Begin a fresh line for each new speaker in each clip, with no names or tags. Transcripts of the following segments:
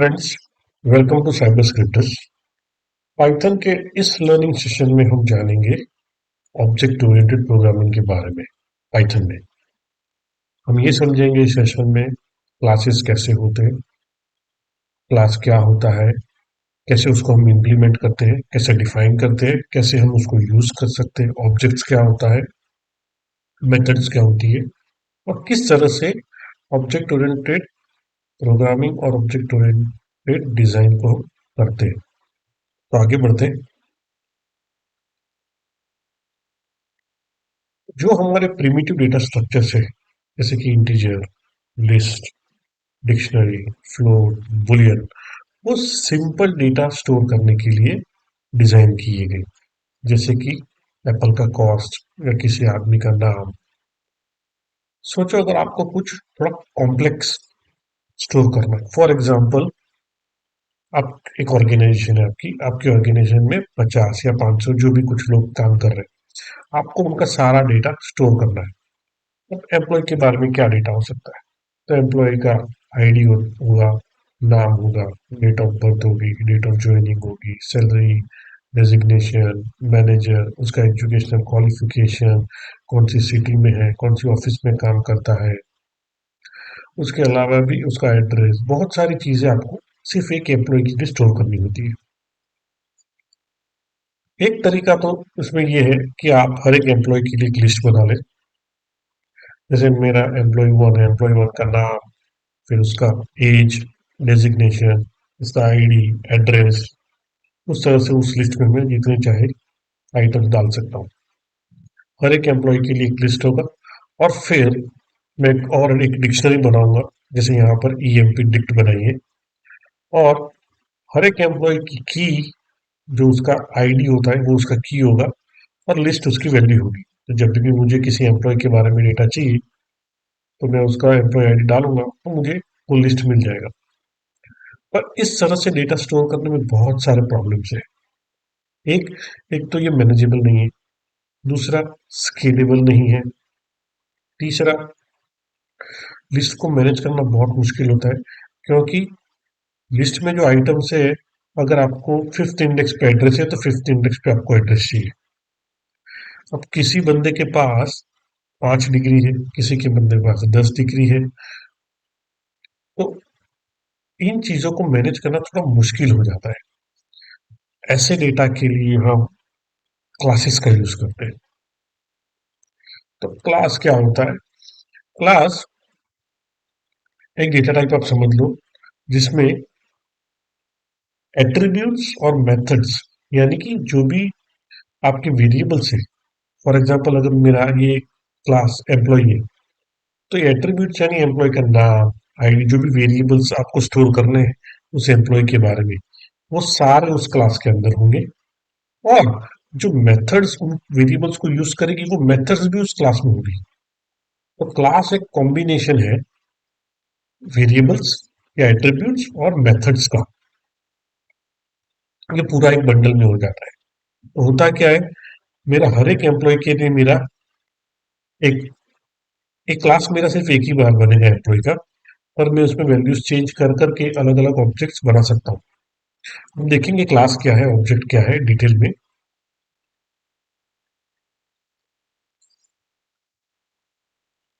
Friends, welcome to cyber scripters. Python के इस learning session में हम जानेंगे ऑब्जेक्ट ओरिएंटेड प्रोग्रामिंग के बारे में। पाइथन में हम ये समझेंगे इस सेशन में क्लासेस कैसे होते हैं, क्लास क्या होता है, कैसे उसको हम इम्प्लीमेंट करते हैं, कैसे डिफाइन करते हैं, कैसे हम उसको यूज कर सकते हैं, ऑब्जेक्ट्स क्या होता है, मेथड्स क्या होती है और किस तरह से ऑब्जेक्ट ओरिएंटेड प्रोग्रामिंग और ऑब्जेक्ट ओरिएंटेड डिजाइन को हम करते हैं। तो आगे बढ़ते हैं। जो हमारे प्रिमिटिव डेटा स्ट्रक्चर्स है, जैसे कि integer, list, dictionary, float, Boolean, वो सिंपल डेटा स्टोर करने के लिए डिजाइन किए गए। जैसे कि एप्पल का कॉस्ट या किसी आदमी का नाम। सोचो अगर आपको कुछ थोड़ा कॉम्प्लेक्स स्टोर करना है। फॉर एग्जाम्पल, आप एक ऑर्गेनाइजेशन है, आपकी आपकी ऑर्गेनाइजेशन में 50 या 500 जो भी कुछ लोग काम कर रहे हैं, आपको उनका सारा डेटा स्टोर करना है। अब एम्प्लॉय के बारे में क्या डेटा हो सकता है? तो एम्प्लॉय का आईडी होगा, नाम होगा, डेट ऑफ बर्थ होगी, डेट ऑफ ज्वाइनिंग होगी, सैलरी, डेजिग्नेशन, मैनेजर, उसका एजुकेशनल क्वालिफिकेशन, कौन सी सिटी में है, कौन सी ऑफिस में काम करता है, उसके अलावा भी उसका एड्रेस, बहुत सारी चीजें आपको सिर्फ एक एम्प्लॉय के लिए स्टोर करनी होती है। एक तरीका तो उसमें यह है कि आप हर एक एम्प्लॉय के लिए एक लिस्ट बना लें। जैसे मेरा एम्प्लॉय वन का नाम, फिर उसका एज, डेजिग्नेशन, उसका आईडी, एड्रेस, उस तरह से उस लिस्ट में मैं जितने चाहे आइटम्स डाल सकता हूँ। हर एक एम्प्लॉय के लिए एक लिस्ट होगा और फिर मैं एक डिक्शनरी बनाऊंगा। जैसे यहाँ पर ईएमपी डिक्ट बनाई है और हर एक एम्प्लॉय की जो उसका आईडी होता है वो उसका की होगा और लिस्ट उसकी वैल्यू होगी। तो जब भी मुझे किसी एम्प्लॉय के बारे में डेटा चाहिए तो मैं उसका एम्प्लॉय आईडी डालूंगा तो मुझे वो लिस्ट मिल जाएगा। पर इस तरह से डेटा स्टोर करने में बहुत सारे प्रॉब्लम्स हैं। एक एक तो ये मैनेजेबल नहीं है, दूसरा स्केलेबल नहीं है, तीसरा लिस्ट को मैनेज करना बहुत मुश्किल होता है, क्योंकि लिस्ट में जो आइटम्स है, अगर आपको फिफ्थ इंडेक्स पे एड्रेस है तो फिफ्थ इंडेक्स पे आपको एड्रेस चाहिए। अब किसी बंदे के पास 5 डिग्री है, किसी के बंदे के पास 10 डिग्री है, तो इन चीजों को मैनेज करना थोड़ा मुश्किल हो जाता है। ऐसे डेटा के लिए हम क्लासेस का यूज करते हैं। तो क्लास क्या होता है? क्लास एक डेटा टाइप आप समझ लो जिसमें एट्रीब्यूट्स और मेथड्स, यानी कि जो भी आपके वेरिएबल्स है। फॉर एग्जांपल, अगर मेरा ये क्लास एम्प्लॉय है तो ये एट्रीब्यूट्स यानी एम्प्लॉय का नाम, आईडी, जो भी वेरिएबल्स आपको स्टोर करने हैं उस एम्प्लॉय के बारे में, वो सारे उस क्लास के अंदर होंगे। और जो मेथड्स उन वेरिएबल्स को यूज करेगी वो मेथड्स भी उस क्लास में होगी। तो क्लास एक कॉम्बिनेशन है वेरिएबल्स या एट्रीब्यूट्स और मेथड्स का। ये पूरा एक बंडल में हो जाता है। तो होता क्या है, मेरा हर एक एम्प्लॉय के लिए मेरा एक एक क्लास मेरा सिर्फ एक ही बार बनेगा एम्प्लॉय का, पर मैं उसमें वैल्यूज चेंज कर करके अलग अलग ऑब्जेक्ट्स बना सकता हूँ। हम देखेंगे क्लास क्या है, ऑब्जेक्ट क्या है, डिटेल में।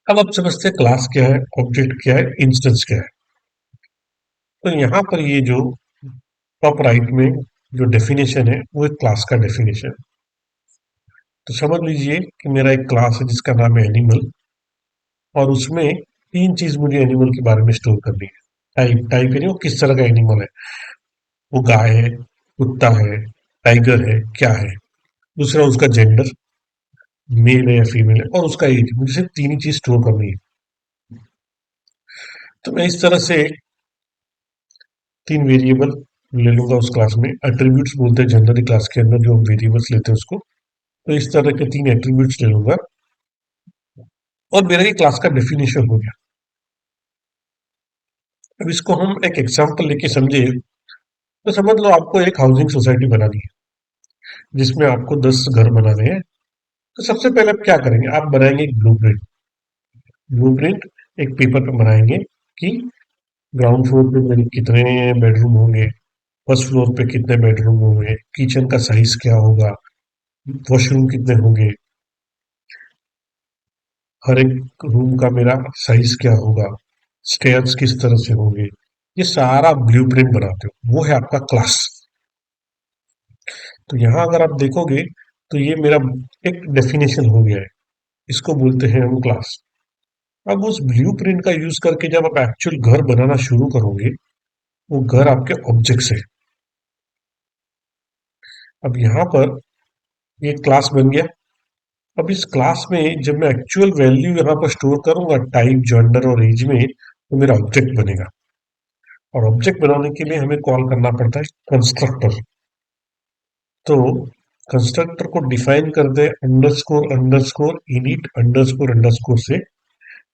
अब आप समझते हैं क्लास क्या है, ऑब्जेक्ट क्या है, इंस्टेंस क्या है। तो यहाँ पर ये जो टॉप राइट में जो डेफिनेशन है वो एक क्लास का डेफिनेशन है। तो समझ लीजिए कि मेरा एक क्लास है जिसका नाम है एनिमल, और उसमें तीन चीज मुझे एनिमल के बारे में स्टोर करनी है। टाइप टाइप यानी वो किस तरह का एनिमल है, वो गाय है, कुत्ता है, टाइगर है, क्या है। दूसरा उसका जेंडर, मेल है या फीमेल है, और उसका एज। मुझे सिर्फ तीन ही चीज स्टोर करनी है। तो मैं इस तरह से तीन वेरिएबल ले लूंगा उस क्लास में। एट्रीब्यूट्स बोलते हैं जनरली क्लास के अंदर जो हम वेरिएबल्स लेते हैं उसको। तो इस तरह के तीन एट्रीब्यूट्स ले लूंगा और मेरा ये क्लास का डेफिनेशन हो गया। अब इसको हम एक एग्जांपल लेके समझे तो समझ लो आपको एक हाउसिंग सोसाइटी बनानी है जिसमें आपको 10 घर बनाने हैं। तो सबसे पहले आप क्या करेंगे, आप बनाएंगे एक ब्लूप्रिंट। ब्लूप्रिंट एक पेपर पे बनाएंगे कि ग्राउंड फ्लोर पे मेरे कितने बेडरूम होंगे, फर्स्ट फ्लोर पे कितने बेडरूम होंगे, किचन का साइज क्या होगा, वॉशरूम कितने होंगे, हर एक रूम का मेरा साइज क्या होगा, स्टेयर्स किस तरह से होंगे, ये सारा ब्लूप्रिंट बनाते हो, वो है आपका क्लास। तो यहाँ अगर आप देखोगे तो ये मेरा एक डेफिनेशन हो गया है, इसको बोलते हैं हम क्लास। अब उस ब्लूप्रिंट का यूज करके जब आप एक्चुअल घर बनाना शुरू करोगे, वो घर आपके ऑब्जेक्ट्स है। अब यहाँ पर ये क्लास बन गया। अब इस क्लास में जब मैं एक्चुअल वैल्यू यहाँ पर स्टोर करूंगा टाइप, जेंडर और एज में, तो मेरा ऑब्जेक्ट बनेगा। और ऑब्जेक्ट बनाने के लिए हमें कॉल करना पड़ता है कंस्ट्रक्टर। तो कंस्ट्रक्टर को डिफाइन कर दे underscore underscore init underscore underscore से।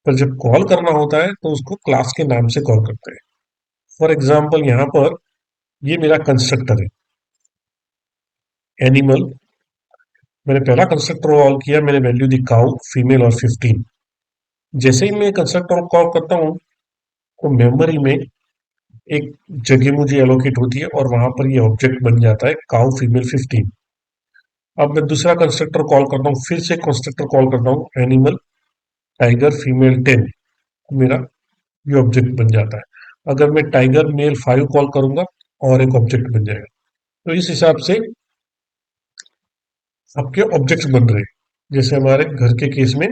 पर जब कॉल करना होता है तो उसको क्लास के नाम से कॉल करते हैं। फॉर एग्जाम्पल यहाँ पर ये मेरा कंस्ट्रक्टर है एनिमल। मैंने पहला कंस्ट्रक्टर कॉल किया, मैंने वैल्यू दी काउ, फीमेल और 15। जैसे ही मैं कंस्ट्रक्टर कॉल करता हूँ तो मेमोरी में एक जगह मुझे एलोकेट होती है और वहां पर ये ऑब्जेक्ट बन जाता है काउ फीमेल 15। अब मैं दूसरा कंस्ट्रक्टर कॉल करता हूँ, फिर से कंस्ट्रक्टर कॉल करता हूँ एनिमल टाइगर फीमेल 10, मेरा ये ऑब्जेक्ट बन जाता है। अगर मैं टाइगर मेल 5 कॉल करूंगा और एक ऑब्जेक्ट बन जाएगा। तो इस हिसाब से आपके ऑब्जेक्ट्स बन रहे हैं। जैसे हमारे घर के केस में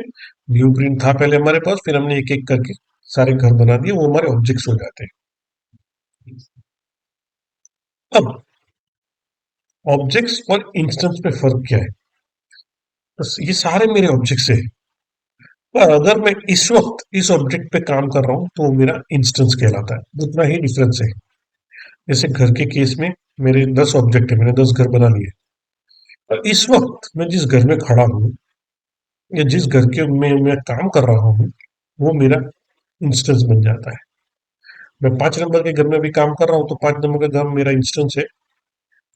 ब्लूप्रिंट था पहले हमारे पास, फिर हमने एक एक करके सारे घर बना दिए, वो हमारे ऑब्जेक्ट्स हो जाते हैं। अब ऑब्जेक्ट्स और इंस्टेंस में फर्क क्या है? बस ये सारे मेरे ऑब्जेक्ट्स है, पर अगर मैं इस वक्त इस ऑब्जेक्ट पे काम कर रहा हूं तो वो मेरा इंस्टेंस कहलाता है। उतना ही डिफरेंस है। जैसे घर के केस में मेरे 10 ऑब्जेक्ट है, मैंने 10 घर बना लिए, और इस वक्त मैं जिस घर में खड़ा हूँ या जिस घर के में मैं काम कर रहा हूँ, वो मेरा इंस्टेंस बन जाता है। मैं 5 नंबर के घर में भी काम कर रहा हूँ तो 5 नंबर का घर मेरा इंस्टेंस है।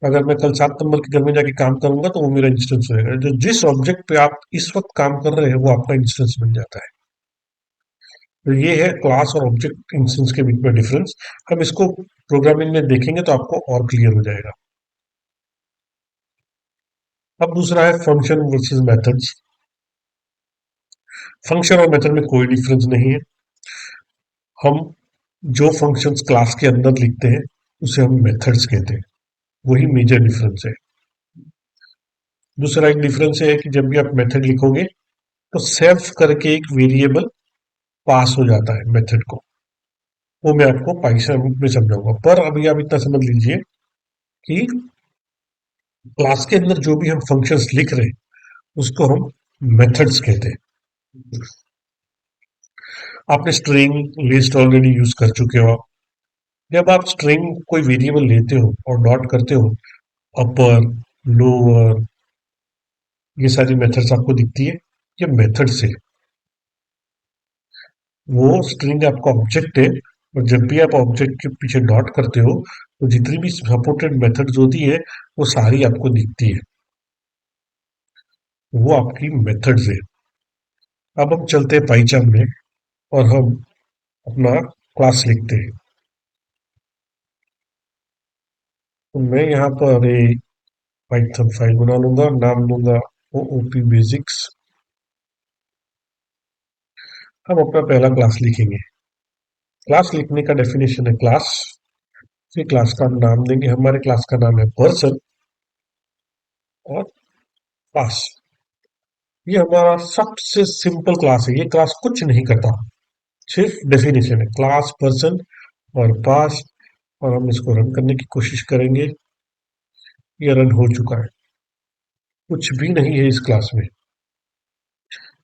अगर मैं कल 7 नंबर के घर में जाके काम करूंगा तो वो मेरा इंस्टेंस होगा। जो जिस ऑब्जेक्ट पे आप इस वक्त काम कर रहे हैं वो आपका इंस्टेंस बन जाता है। तो ये है क्लास और ऑब्जेक्ट इंस्टेंस के बीच में डिफरेंस। हम इसको प्रोग्रामिंग में देखेंगे तो आपको और क्लियर हो जाएगा। अब दूसरा है फंक्शन वर्सेस मेथड्स। फंक्शन और मेथड में कोई डिफरेंस नहीं है। हम जो फंक्शंस क्लास के अंदर लिखते हैं उसे हम मेथड्स कहते हैं, वही मेजर डिफरेंस है। दूसरा एक डिफरेंस है कि जब भी आप मेथड लिखोगे तो सेल्फ करके एक वेरिएबल पास हो जाता है मेथड को। वो मैं आपको पाइथन में समझाऊंगा, पर अभी आप इतना समझ लीजिए कि क्लास के अंदर जो भी हम फंक्शंस लिख रहे हैं उसको हम मेथड्स कहते हैं। आपने स्ट्रिंग लिस्ट ऑलरेडी यूज कर चुके हो। जब आप स्ट्रिंग कोई वेरिएबल लेते हो और डॉट करते हो, अपर, लोअर, ये सारी मेथड्स आपको दिखती है। ये मेथड से, वो स्ट्रिंग आपका ऑब्जेक्ट है, और जब भी आप ऑब्जेक्ट के पीछे डॉट करते हो तो जितनी भी सपोर्टेड मेथड्स होती है वो सारी आपको दिखती है, वो आपकी मेथड्स है। अब हम चलते हैं पाइथन में और हम अपना क्लास लिखते हैं। तो मैं यहाँ पर एक पाइथन फाइल बना लूंगा, नाम दूंगा ओओपी बेसिक्स। हम अपना पहला क्लास लिखेंगे। क्लास लिखने का डेफिनेशन है क्लास, फिर क्लास का नाम देंगे। हमारे क्लास का नाम है पर्सन और पास। ये हमारा सबसे सिंपल क्लास है। ये क्लास कुछ नहीं करता, सिर्फ डेफिनेशन है क्लास, पर्सन और पास। और हम इसको रन करने की कोशिश करेंगे। ये रन हो चुका है, कुछ भी नहीं है इस क्लास में।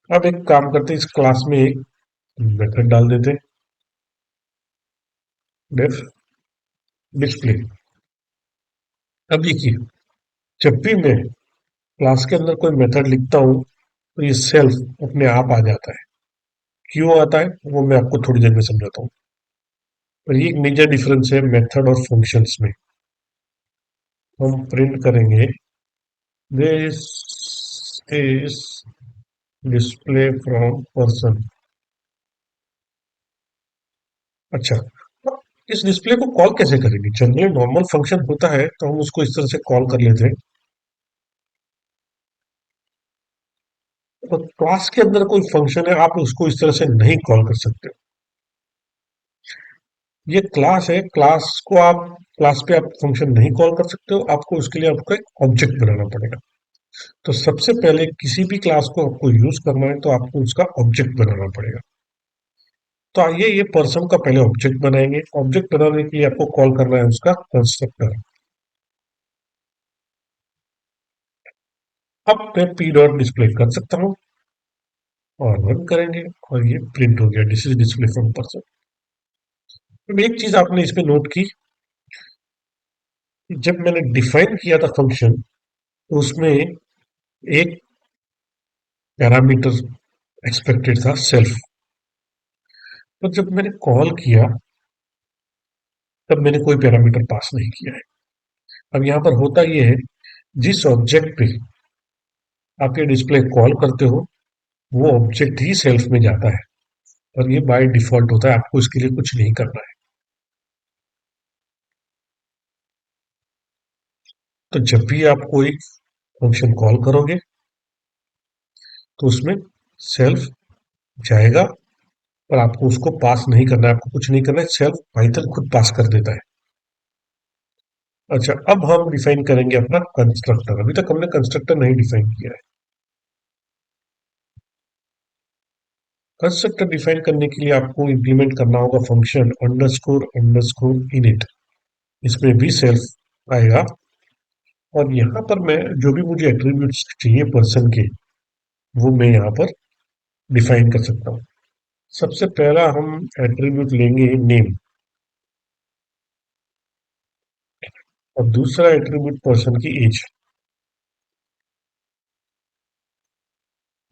अब एक काम करते हैं, इस क्लास में एक मेथड डाल देते हैं, डेफ डिस्प्ले। अब देखिए, जब भी मैं क्लास के अंदर कोई मेथड लिखता हूँ तो ये सेल्फ अपने आप आ जाता है। क्यों आता है वो मैं आपको थोड़ी देर में समझाता हूँ। पर ये एक मेजर डिफरेंस है मेथड और फंक्शंस में। हम प्रिंट करेंगे this is display from person. अच्छा, इस डिस्प्ले को कॉल कैसे करेंगे? जनरली नॉर्मल फंक्शन होता है तो हम उसको इस तरह से कॉल कर लेते हैं। तो क्लास के अंदर कोई फंक्शन है, आप उसको इस तरह से नहीं कॉल कर सकते। ये क्लास है, क्लास पे आप फंक्शन नहीं कॉल कर सकते हो, आपको उसके लिए आपको एक ऑब्जेक्ट बनाना पड़ेगा। तो सबसे पहले किसी भी क्लास को आपको यूज करना है तो आपको उसका ऑब्जेक्ट बनाना पड़ेगा। तो आइए ये पर्सन का पहले ऑब्जेक्ट बनाएंगे। ऑब्जेक्ट बनाने के लिए आपको कॉल करना है उसका कंस्ट्रक्टर। अब मैं पी डॉट डिस्प्ले कर सकता हूँ और रन करेंगे और ये प्रिंट हो गया, this is display from person. अब एक चीज आपने इसमें नोट की, जब मैंने डिफाइन किया था फंक्शन तो उसमें एक पैरामीटर एक्सपेक्टेड था सेल्फ, तो जब मैंने कॉल किया तब मैंने कोई पैरामीटर पास नहीं किया है। अब यहाँ पर होता यह है, जिस ऑब्जेक्ट पे आप ये डिस्प्ले कॉल करते हो वो ऑब्जेक्ट ही सेल्फ में जाता है और ये बाय डिफॉल्ट होता है, आपको इसके लिए कुछ नहीं करना है। तो जब भी आप कोई फंक्शन कॉल करोगे तो उसमें सेल्फ जाएगा, पर आपको उसको पास नहीं करना है, आपको कुछ नहीं करना है, सेल्फ पाइथन खुद पास कर देता है। अच्छा, अब हम डिफाइन करेंगे अपना कंस्ट्रक्टर। अभी तक हमने कंस्ट्रक्टर नहीं डिफाइन किया है। कंस्ट्रक्टर डिफाइन करने के लिए आपको इंप्लीमेंट करना होगा फंक्शन अंडरस्कोर इनिट। इसमें भी सेल्फ आएगा और यहाँ पर मैं जो भी मुझे एट्रीब्यूट्स चाहिए पर्सन के, वो मैं यहाँ पर डिफाइन कर सकता हूँ। सबसे पहला हम एट्रीब्यूट लेंगे नेम और दूसरा एट्रीब्यूट पर्सन की एज।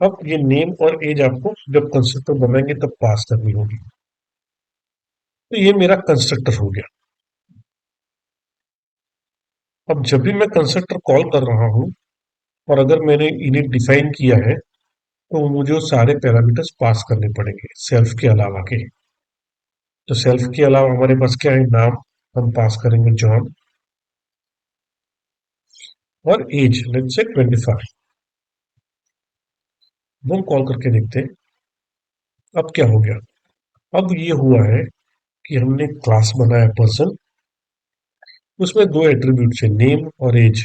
अब ये नेम और एज आपको जब कंस्ट्रक्टर बनाएंगे तब पास करनी होगी। तो ये मेरा कंस्ट्रक्टर हो गया। अब जब भी मैं कंस्ट्रक्टर कॉल कर रहा हूँ और अगर मैंने इन्हें डिफाइन किया है तो मुझे वो सारे पैरामीटर्स पास करने पड़ेंगे सेल्फ के अलावा के। तो सेल्फ के अलावा हमारे पास क्या है, नाम हम पास करेंगे जॉन और एज लेट्स से 25। वो कॉल करके देखते हैं अब क्या हो गया। अब ये हुआ है कि हमने क्लास बनाया पर्सन, उसमें दो एट्रीब्यूट है नेम और एज,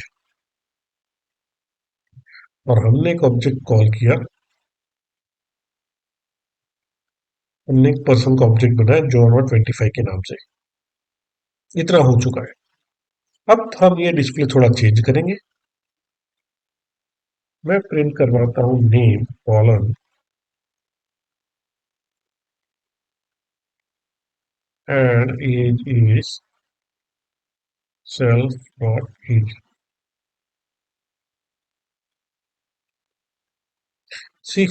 और हमने एक ऑब्जेक्ट कॉल किया, हमने एक पर्सन का ऑब्जेक्ट बनाया जॉन और 25 के नाम से। इतना हो चुका है। अब हम ये डिस्प्ले थोड़ा चेंज करेंगे। मैं प्रिंट करवाता हूँ name colon and age is self dot age. See,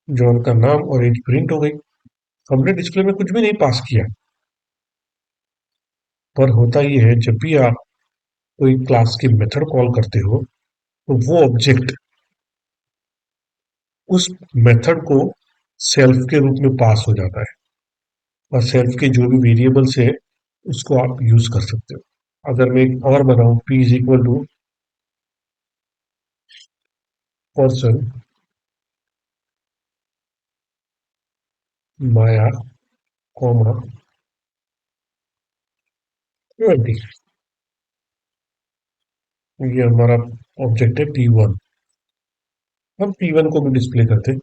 John का नाम और एज प्रिंट हो गई। हमने डिस्प्ले में कुछ भी नहीं पास किया। पर होता ये है, जब भी आप कोई क्लास की मेथड कॉल करते हो तो वो ऑब्जेक्ट उस मेथड को सेल्फ के रूप में पास हो जाता है और सेल्फ के जो भी वेरिएबल्स है उसको आप यूज कर सकते हो। अगर मैं एक और बनाऊं p is equal to person Maya comma 20, ये हमारा ऑब्जेक्ट है p1। हम p1 को भी डिस्प्ले करते हैं।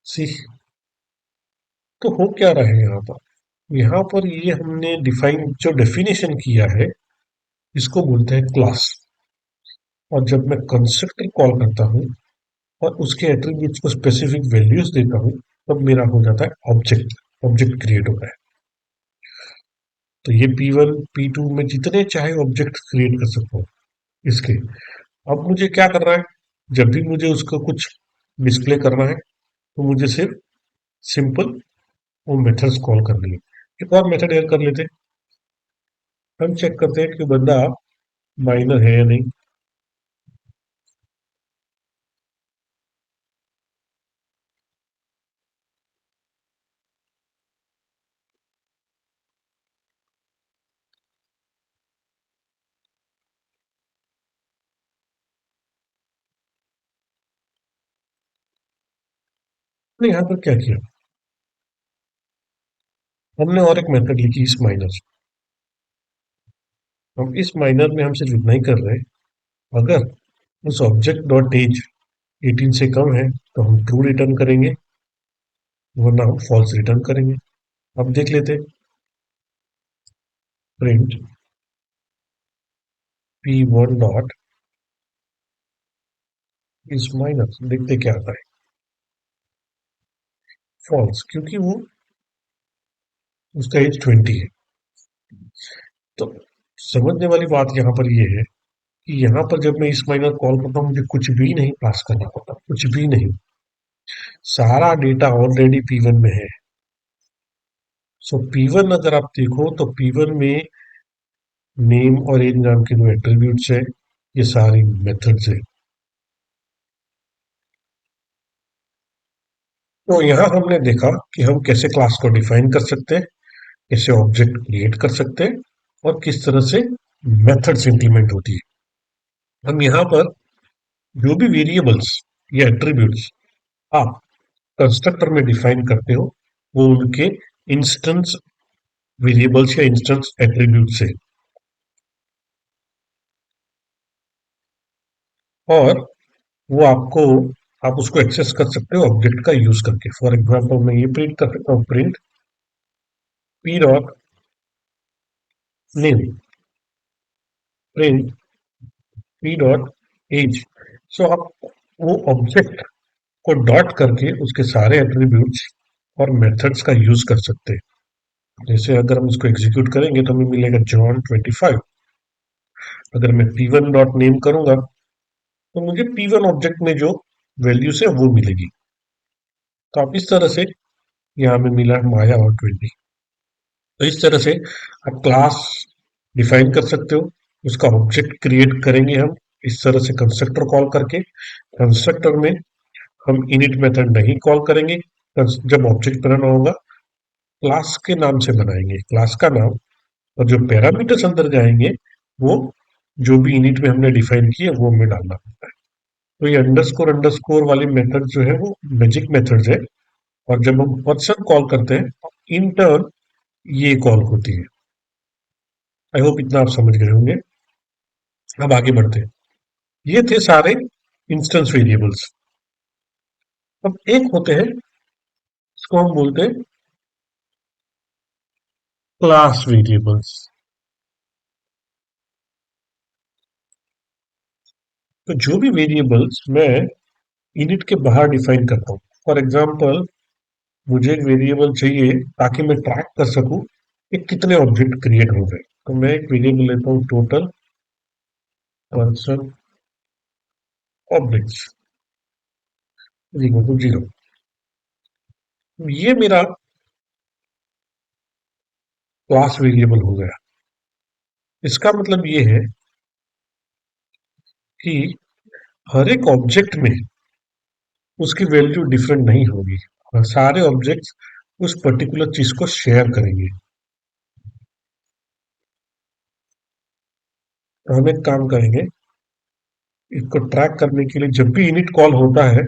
सी, तो हो क्या रहा है यहाँ पर, यहाँ पर ये हमने डिफाइन जो डेफिनेशन किया है इसको बोलते हैं क्लास। और जब मैं कंस्ट्रक्टर कॉल करता हूँ और उसके एट्रीब्यूट्स को स्पेसिफिक वैल्यूज देता हूँ तब मेरा हो जाता है ऑब्जेक्ट। ऑब्जेक्ट क्रिएट होता है। तो ये P1 P2 में जितने चाहे ऑब्जेक्ट क्रिएट कर सकता हूँ इसके। अब मुझे क्या करना है, जब भी मुझे उसका कुछ डिस्प्ले करना है तो मुझे सिर्फ सिंपल वो मेथड्स कॉल करनी है। एक और मेथड ऐड कर लेते हैं। हम चेक करते हैं कि बंदा माइनर है या नहीं। हमने यहाँ पर क्या किया, हमने और एक मेथड लिखी इस माइनर। अब इस माइनर में हम सिर्फ इतना ही कर रहे हैं, अगर उस ऑब्जेक्ट डॉट एज 18 से कम है तो हम ट्रू रिटर्न करेंगे, वरना हम फॉल्स रिटर्न करेंगे। अब देख लेते हैं, प्रिंट p1 डॉट इस माइनस, देखते क्या आता है, फॉल्स, क्योंकि वो उसका एज 20 है। तो समझने वाली बात यहाँ पर ये है कि यहाँ पर जब मैं इस माइनर कॉल करता हूँ, मुझे कुछ भी नहीं पास करना पड़ता, कुछ भी नहीं, सारा डेटा ऑलरेडी P1 में है। सो P1 अगर आप देखो तो P1 में नेम और एज नाम के जो एट्रीब्यूट्स है, ये सारी मेथड्स है। तो यहाँ हमने देखा कि हम कैसे क्लास को डिफाइन कर सकते हैं, कैसे ऑब्जेक्ट क्रिएट कर सकते हैं, और किस तरह से मेथड्स इंप्लीमेंट होती है। हम यहाँ पर जो भी वेरिएबल्स या एट्रीब्यूट्स आप कंस्ट्रक्टर में डिफाइन करते हो, वो उनके इंस्टेंस वेरिएबल्स या इंस्टेंस एट्रीब्यूट्स है, और वो आपको, आप उसको एक्सेस कर सकते हो ऑब्जेक्ट का यूज करके। फॉर एग्जाम्पल मैं ये प्रिंट कर सकता हूँ, print P dot name, print P dot age. So आप वो ऑब्जेक्ट को डॉट करके उसके सारे एट्रीब्यूट्स और मेथड्स का यूज कर सकते हैं। जैसे अगर हम इसको एग्जीक्यूट करेंगे तो हमें मिलेगा जॉन 25। अगर मैं P1 डॉट नेम करूंगा तो मुझे P1 ऑब्जेक्ट में जो वैल्यूज है वो मिलेगी। तो आप इस तरह से, यहाँ में मिला माया और 20। तो इस तरह से आप क्लास डिफाइन कर सकते हो, उसका ऑब्जेक्ट क्रिएट करेंगे हम इस तरह से कंस्ट्रक्टर कॉल करके। कंस्ट्रक्टर में हम इनिट मेथड नहीं कॉल करेंगे, जब ऑब्जेक्ट बनाना होगा क्लास के नाम से बनाएंगे, क्लास का नाम, और जो पैरामीटर्स अंदर जाएंगे वो जो भी इनिट में हमने डिफाइन किए वो हमें डालना होता है। तो ये अंडरस्कोर अंडरस्कोर वाली मेथड जो है वो मैजिक मेथड्स है, और जब हम पर्सन कॉल करते हैं तो इन टर्न ये कॉल होती है। आई होप इतना आप समझ गए होंगे। अब आगे बढ़ते हैं। ये थे सारे इंस्टेंस वेरिएबल्स। अब एक होते हैं, इसको हम बोलते हैं क्लास वेरिएबल्स। तो जो भी वेरिएबल्स मैं इनिट के बाहर डिफाइन करता हूँ, फॉर एग्जाम्पल मुझे एक वेरिएबल चाहिए ताकि मैं ट्रैक कर सकूं कि कितने ऑब्जेक्ट क्रिएट हो गए, तो मैं एक वेरिएबल लेता हूँ total person objects equal to 0। ये मेरा क्लास वेरिएबल हो गया। इसका मतलब ये है कि हर एक ऑब्जेक्ट में उसकी वैल्यू डिफरेंट नहीं होगी, और सारे ऑब्जेक्ट्स उस पर्टिकुलर चीज को शेयर करेंगे। तो हम एक काम करेंगे, इसको ट्रैक करने के लिए जब भी इनिट कॉल होता है,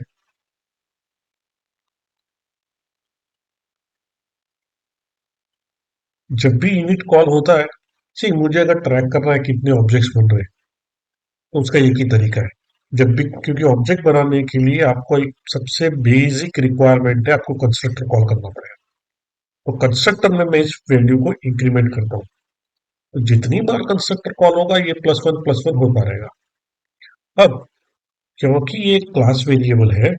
जब भी इनिट कॉल होता है, सी मुझे अगर ट्रैक करना है कितने ऑब्जेक्ट्स बन रहे हैं, तो उसका एक ही तरीका है। जब भी, क्योंकि ऑब्जेक्ट बनाने के लिए आपको एक सबसे बेसिक रिक्वायरमेंट है, आपको कंस्ट्रक्टर कॉल करना पड़ेगा। तो कंस्ट्रक्टर में मैं इस वैल्यू को इंक्रीमेंट करता हूँ, तो जितनी बार कंस्ट्रक्टर कॉल होगा ये प्लस वन होता रहेगा। अब क्योंकि ये क्लास वेरिएबल है,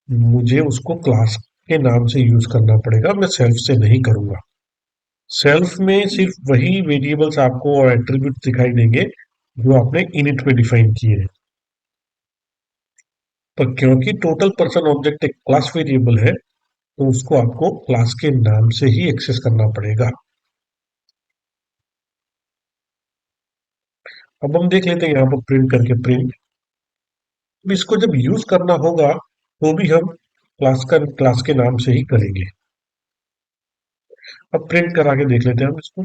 मुझे उसको क्लास के नाम से यूज करना पड़ेगा, मैं सेल्फ से नहीं करूंगा। सेल्फ में सिर्फ वही वेरिएबल्स आपको और एट्रीब्यूट दिखाई देंगे जो आपने इनिट में डिफाइन किए हैं। पर क्योंकि टोटल पर्सन ऑब्जेक्ट एक क्लास वेरिएबल है, तो उसको आपको क्लास के नाम से ही एक्सेस करना पड़ेगा। अब हम देख लेते हैं यहाँ पर प्रिंट करके, प्रिंट, अब इसको जब यूज करना होगा तो भी हम क्लास के नाम से ही करेंगे। अब प्रिंट करा के देख लेते हैं हम इसको।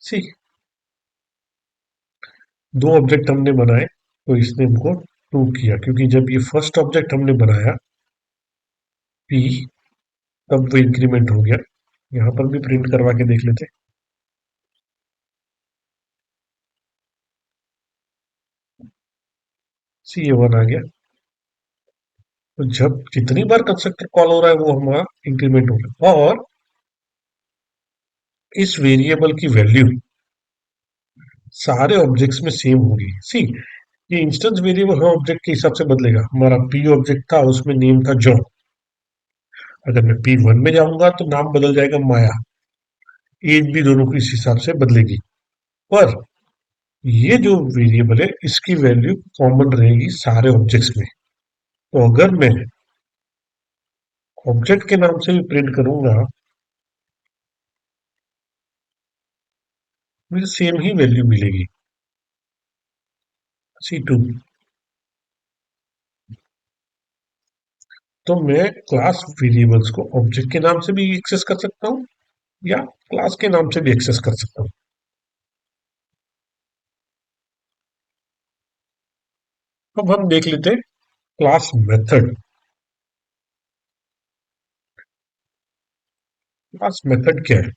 सी, दो ऑब्जेक्ट हमने बनाए, तो इसने हमको टू किया, क्योंकि जब ये फर्स्ट ऑब्जेक्ट हमने बनाया p, तब वो इंक्रीमेंट हो गया। यहाँ पर भी प्रिंट करवा के देख लेते। CA1 आ गया। तो जब जितनी बार कंस्ट्रक्टर कॉल हो रहा है वो हमारा इंक्रीमेंट हो रहा है, और इस वेरिएबल की वैल्यू सारे ऑब्जेक्ट्स में सेम होगी। सी, ये इंस्टेंस वेरिएबल हर ऑब्जेक्ट के हिसाब से बदलेगा। हमारा पी ऑब्जेक्ट था, उसमें नेम था जॉन। अगर मैं P1 में जाऊंगा तो नाम बदल जाएगा माया। एज भी दोनों की इस हिसाब से बदलेगी। पर ये जो वेरिएबल है इसकी वैल्यू कॉमन रहेगी सारे ऑब्जेक्ट्स में। तो अगर मैं ऑब्जेक्ट के नाम से भी प्रिंट करूंगा, मुझे सेम ही वैल्यू मिलेगी, C2। तो मैं क्लास वेरिएबल्स को ऑब्जेक्ट के नाम से भी एक्सेस कर सकता हूँ, या क्लास के नाम से भी एक्सेस कर सकता हूँ। अब हम देख लेते हैं क्लास मेथड। क्लास मेथड क्या है?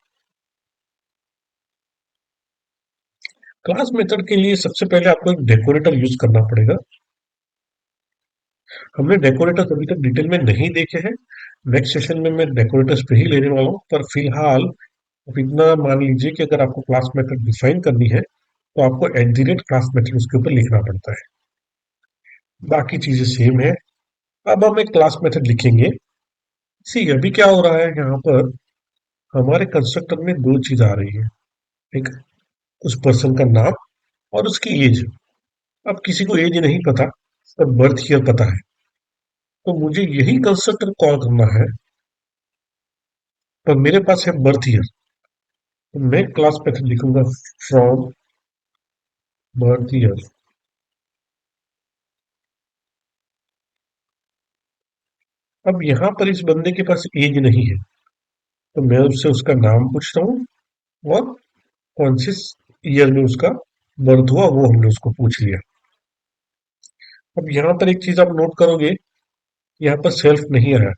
क्लास मेथड के लिए सबसे पहले आपको एक डेकोरेटर यूज करना पड़ेगा। हमने डेकोरेटर्स अभी तक डिटेल में नहीं देखे हैं। नेक्स्ट सेशन में मैं डेकोरेटर्स पे ही लेने वाला हूँ, पर फिलहाल आप इतना मान लीजिए कि अगर आपको क्लास मेथड डिफाइन करनी है तो आपको at the rate class method उसके ऊपर लिखना पड़ता है। बाकी चीजें सेम है। अब हम एक क्लास मेथड लिखेंगे। सी, अभी क्या हो रहा है यहाँ पर, हमारे कंस्ट्रक्टर में दो चीज आ रही है। एक, उस पर्सन का नाम और उसकी एज। अब किसी को एज नहीं पता, पर बर्थ ईयर पता है। तो मुझे यही कंस्ट्रक्टर कॉल करना है, पर मेरे पास है बर्थ ईयर। तो मैं क्लास मेथड लिखूंगा फ्रॉम बर्थ ईयर। अब यहाँ पर इस बंदे के पास एज नहीं है, तो मैं उससे उसका नाम पूछता हूँ, और कौन से ईयर में उसका बर्थ हुआ वो हमने उसको पूछ लिया। अब यहाँ पर एक चीज आप नोट करोगे, यहाँ पर सेल्फ नहीं आया,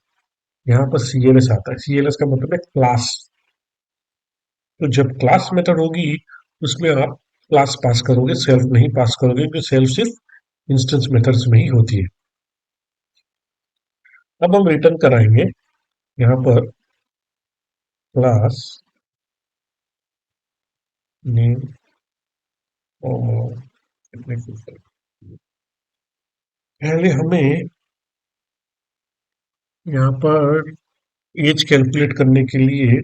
यहाँ पर CLS आता है। CLS का मतलब है क्लास। तो जब क्लास मेथड होगी उसमें आप क्लास पास करोगे, सेल्फ नहीं पास करोगे, क्योंकि सेल्फ सिर्फ इंस्टेंस मेथड्स में ही होती है। अब हम रिटर्न कराएंगे यहाँ पर क्लास नेम और पहले हमें यहाँ पर एज कैलकुलेट करने के लिए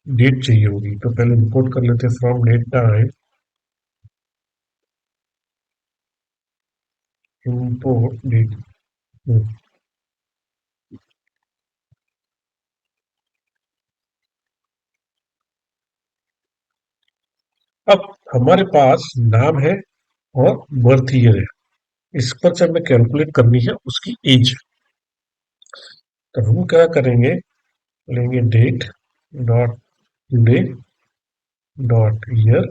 डेट चाहिए होगी। तो पहले इंपोर्ट कर लेते हैं from date time, import date. अब हमारे पास नाम है और बर्थ ईयर है। इस पर से हमें कैलकुलेट करनी है उसकी एज। तो हम क्या करेंगे, लेंगे date dot today dot year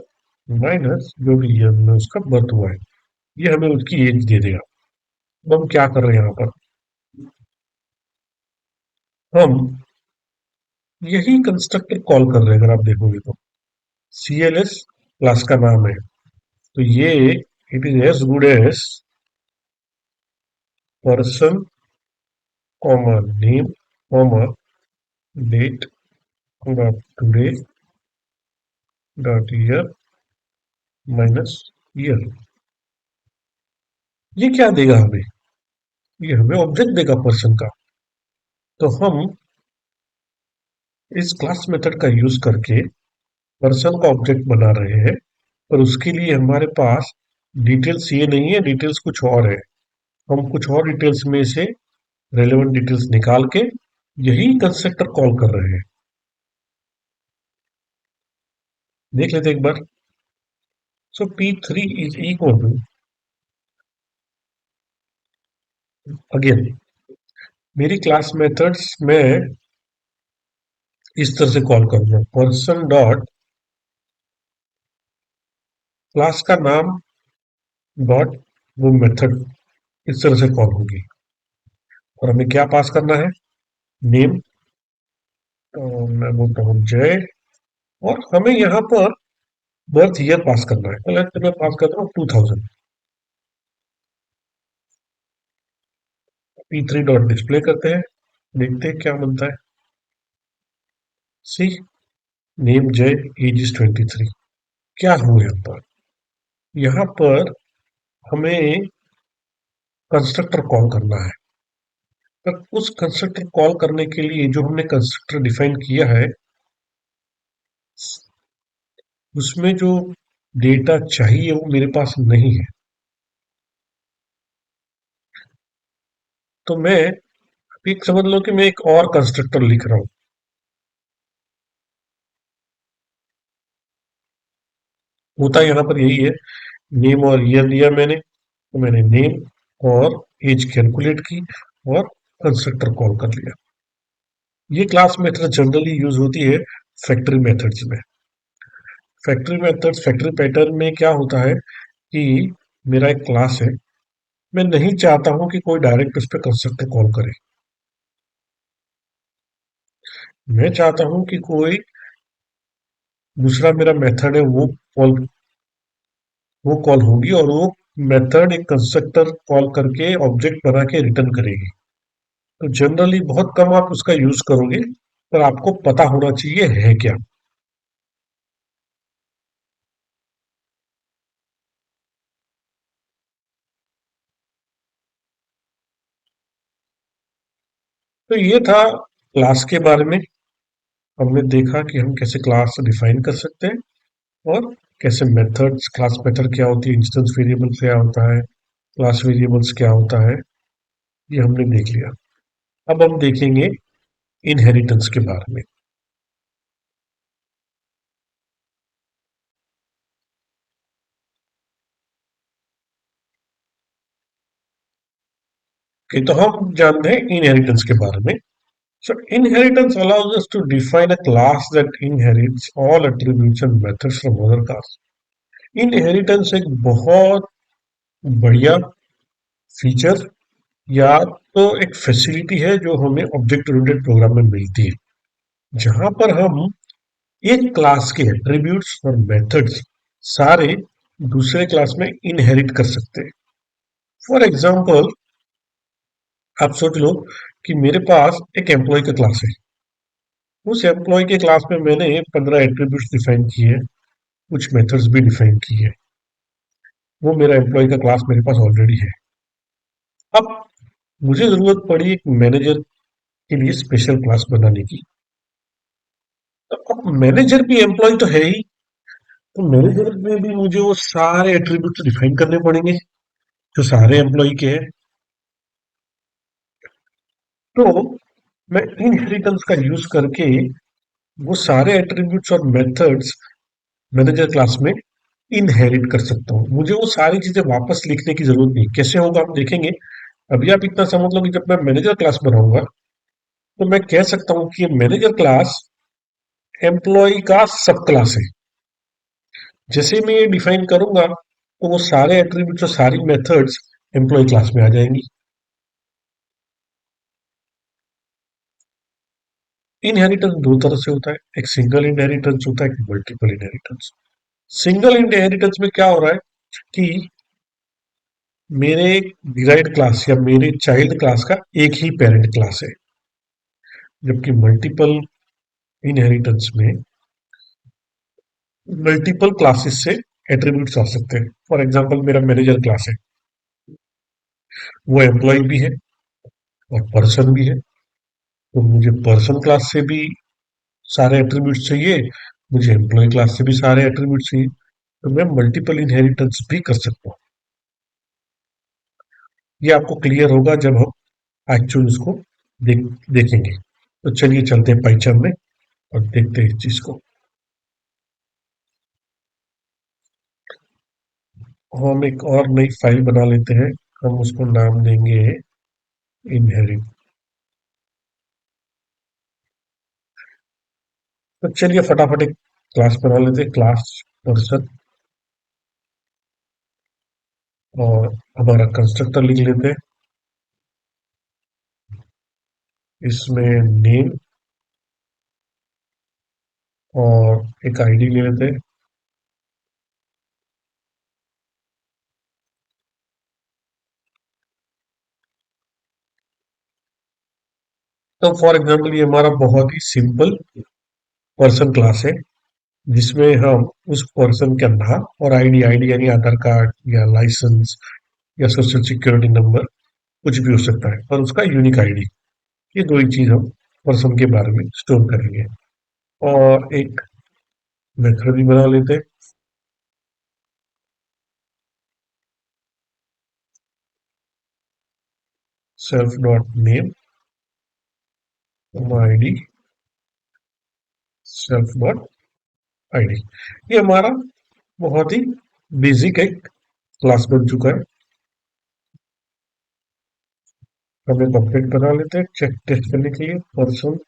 minus जो भी ईयर में उसका बर्थ हुआ है, ये हमें उसकी एज दे देगा। अब हम क्या कर रहे हैं यहाँ पर, हम यही कंस्ट्रक्टर कॉल कर रहे हैं। अगर आप देखोगे तो CLS क्लास का नाम है, तो ये it is as good as person comma name comma date dot today dot year minus year. ये क्या देगा हमें, ये हमें ऑब्जेक्ट देगा पर्सन का। तो हम इस क्लास मेथड का यूज करके पर्सन का ऑब्जेक्ट बना रहे हैं, पर उसके लिए हमारे पास डिटेल्स ये नहीं है, डिटेल्स कुछ और है। हम कुछ और डिटेल्स में से रेलेवेंट डिटेल्स निकाल के यही कंस्ट्रक्टर कॉल कर रहे हैं। देख लेते एक बार। So P3 is equal to, again मेरी क्लास मेथड्स में इस तरह से कॉल करूंगा, पर्सन डॉट क्लास का नाम डॉट वो मेथड, इस तरह से कॉल होगी। और हमें क्या पास करना है, नेम, मैं बोलता हूँ जय, और हमें यहाँ पर बर्थ ईयर पास करना है। तो मैं पास करता हूँ 2000। P3 डॉट डिस्प्ले करते हैं, देखते हैं क्या बनता है। सी, नेम जय, एज इज 23। क्या हुआ यहाँ पर हमें कंस्ट्रक्टर कॉल करना है। पर उस कंस्ट्रक्टर कॉल करने के लिए जो हमने कंस्ट्रक्टर डिफाइन किया है, उसमें जो डेटा चाहिए वो मेरे पास नहीं है। तो मैं अभी समझ लो कि मैं एक और कंस्ट्रक्टर लिख रहा हूँ। होता यहाँ पर यही है, नेम और ईयर दिया मैंने, तो मैंने नेम और एज कैलकुलेट की और कंस्ट्रक्टर कॉल कर लिया। ये क्लास मेथड जनरली यूज होती है फैक्ट्री मेथड्स में। फैक्ट्री पैटर्न में क्या होता है कि मेरा एक क्लास है, मैं नहीं चाहता हूं कि कोई डायरेक्ट उस पर कंस्ट्रक्टर कॉल करे। मैं चाहता हूं कि कोई दूसरा मेरा मेथड है वो कॉल होगी, और वो मेथड एक कंस्ट्रक्टर कॉल करके ऑब्जेक्ट बना के रिटर्न करेगी। तो जनरली बहुत कम आप उसका यूज करोगे, पर आपको पता होना चाहिए है क्या। तो ये था क्लास के बारे में। हमने देखा कि हम कैसे क्लास डिफाइन कर सकते हैं, और कैसे मेथड्स, क्लास मेथड क्या होती है, इंस्टेंस वेरिएबल क्या होता है, क्लास वेरिएबल्स क्या होता है, ये हमने देख लिया। अब हम देखेंगे इनहेरिटेंस के बारे में। कि तो हम जानते हैं इनहेरिटेंस के बारे में। So inheritance allows us to define a class that inherits all attributes and methods from other class. Inheritance एक बहुत बढ़िया फीचर या तो एक फैसिलिटी है जो हमें ऑब्जेक्ट ओरिएंटेड प्रोग्राम में मिलती है, जहां पर हम एक क्लास के एट्रीब्यूट्स और मेथड्स सारे दूसरे क्लास में इनहेरिट कर सकते हैं। फॉर एग्जाम्पल, आप सोच लो कि मेरे पास एक एम्प्लॉय का क्लास है। उस एम्प्लॉय के क्लास में मैंने 15 एट्रीब्यूट्स डिफाइन किए हैं, कुछ मेथड्स भी डिफाइन की है। वो मेरा एम्प्लॉय का क्लास मेरे पास ऑलरेडी है। अब मुझे जरूरत पड़ी एक मैनेजर के लिए स्पेशल क्लास बनाने की। तो अब मैनेजर भी एम्प्लॉय तो है ही, तो मैनेजर में भी मुझे वो सारे एट्रीब्यूट्स डिफाइन करने पड़ेंगे जो सारे एम्प्लॉय के हैं। तो मैं इनहेरिटेंस का यूज करके वो सारे एट्रीब्यूट्स और मेथड्स मैनेजर क्लास में इनहेरिट कर सकता हूँ। मुझे वो सारी चीजें वापस लिखने की जरूरत नहीं। कैसे होगा हम देखेंगे। अभी आप इतना समझ लो कि जब मैं मैनेजर क्लास बनाऊंगा, तो मैं कह सकता हूँ कि मैनेजर क्लास एम्प्लॉय का सब क्लास है। जैसे मैं ये डिफाइन करूंगा, तो वो सारे एट्रीब्यूट्स और सारी मेथड्स एम्प्लॉय क्लास में आ जाएंगी। इनहेरिटेंस दो तरह से होता है, एक सिंगल इनहेरिटेंस होता है, एक मल्टीपल इनहेरिटेंस। सिंगल इनहेरिटेंस में क्या हो रहा है कि मेरे डिराइव्ड क्लास या मेरे चाइल्ड क्लास का एक ही पेरेंट क्लास है, जबकि मल्टीपल इनहेरिटेंस में मल्टीपल क्लासेस से एट्रीब्यूट्स आ सकते हैं। फॉर एग्जांपल, मेरा मैनेजर क्लास है, वो एम्प्लॉय भी है और पर्सन भी है। तो मुझे पर्सन क्लास से भी सारे एट्रीब्यूट्स चाहिए, मुझे एम्प्लॉय क्लास से भी सारे एट्रीब्यूट्स चाहिए। तो मैं मल्टीपल इनहेरिटेंस भी कर सकता हूँ। ये आपको क्लियर होगा जब हम एक्चुअल इसको देखेंगे। तो चलिए चलते हैं पाइथन में और देखते हैं इस चीज को। हम एक और नई फाइल बना लेते हैं। हम उसको नाम देंगे इनहेरिट। तो चलिए फटाफट एक क्लास बना लेते हैं, क्लास पर्सन, और हमारा कंस्ट्रक्टर लिख लेते हैं। इसमें नेम और एक आईडी ले लेते हैं। तो फॉर एग्जांपल ये हमारा बहुत ही सिंपल पर्सन क्लास है, जिसमें हम उस पर्सन का नाम और आईडी, आईडी यानी आधार कार्ड या लाइसेंस या सोशल सिक्योरिटी नंबर, कुछ भी हो सकता है, और उसका यूनिक आईडी, ये दो ही चीज हम पर्सन के बारे में स्टोर करेंगे। और एक मेथड भी बना लेते हैं, self dot name ID self dot ID. ये हमारा बहुत ही बेसिक एक क्लास बन चुका है। हम एक ऑब्जेक्ट बना लेते हैं चेक टेस्ट करने के लिए, person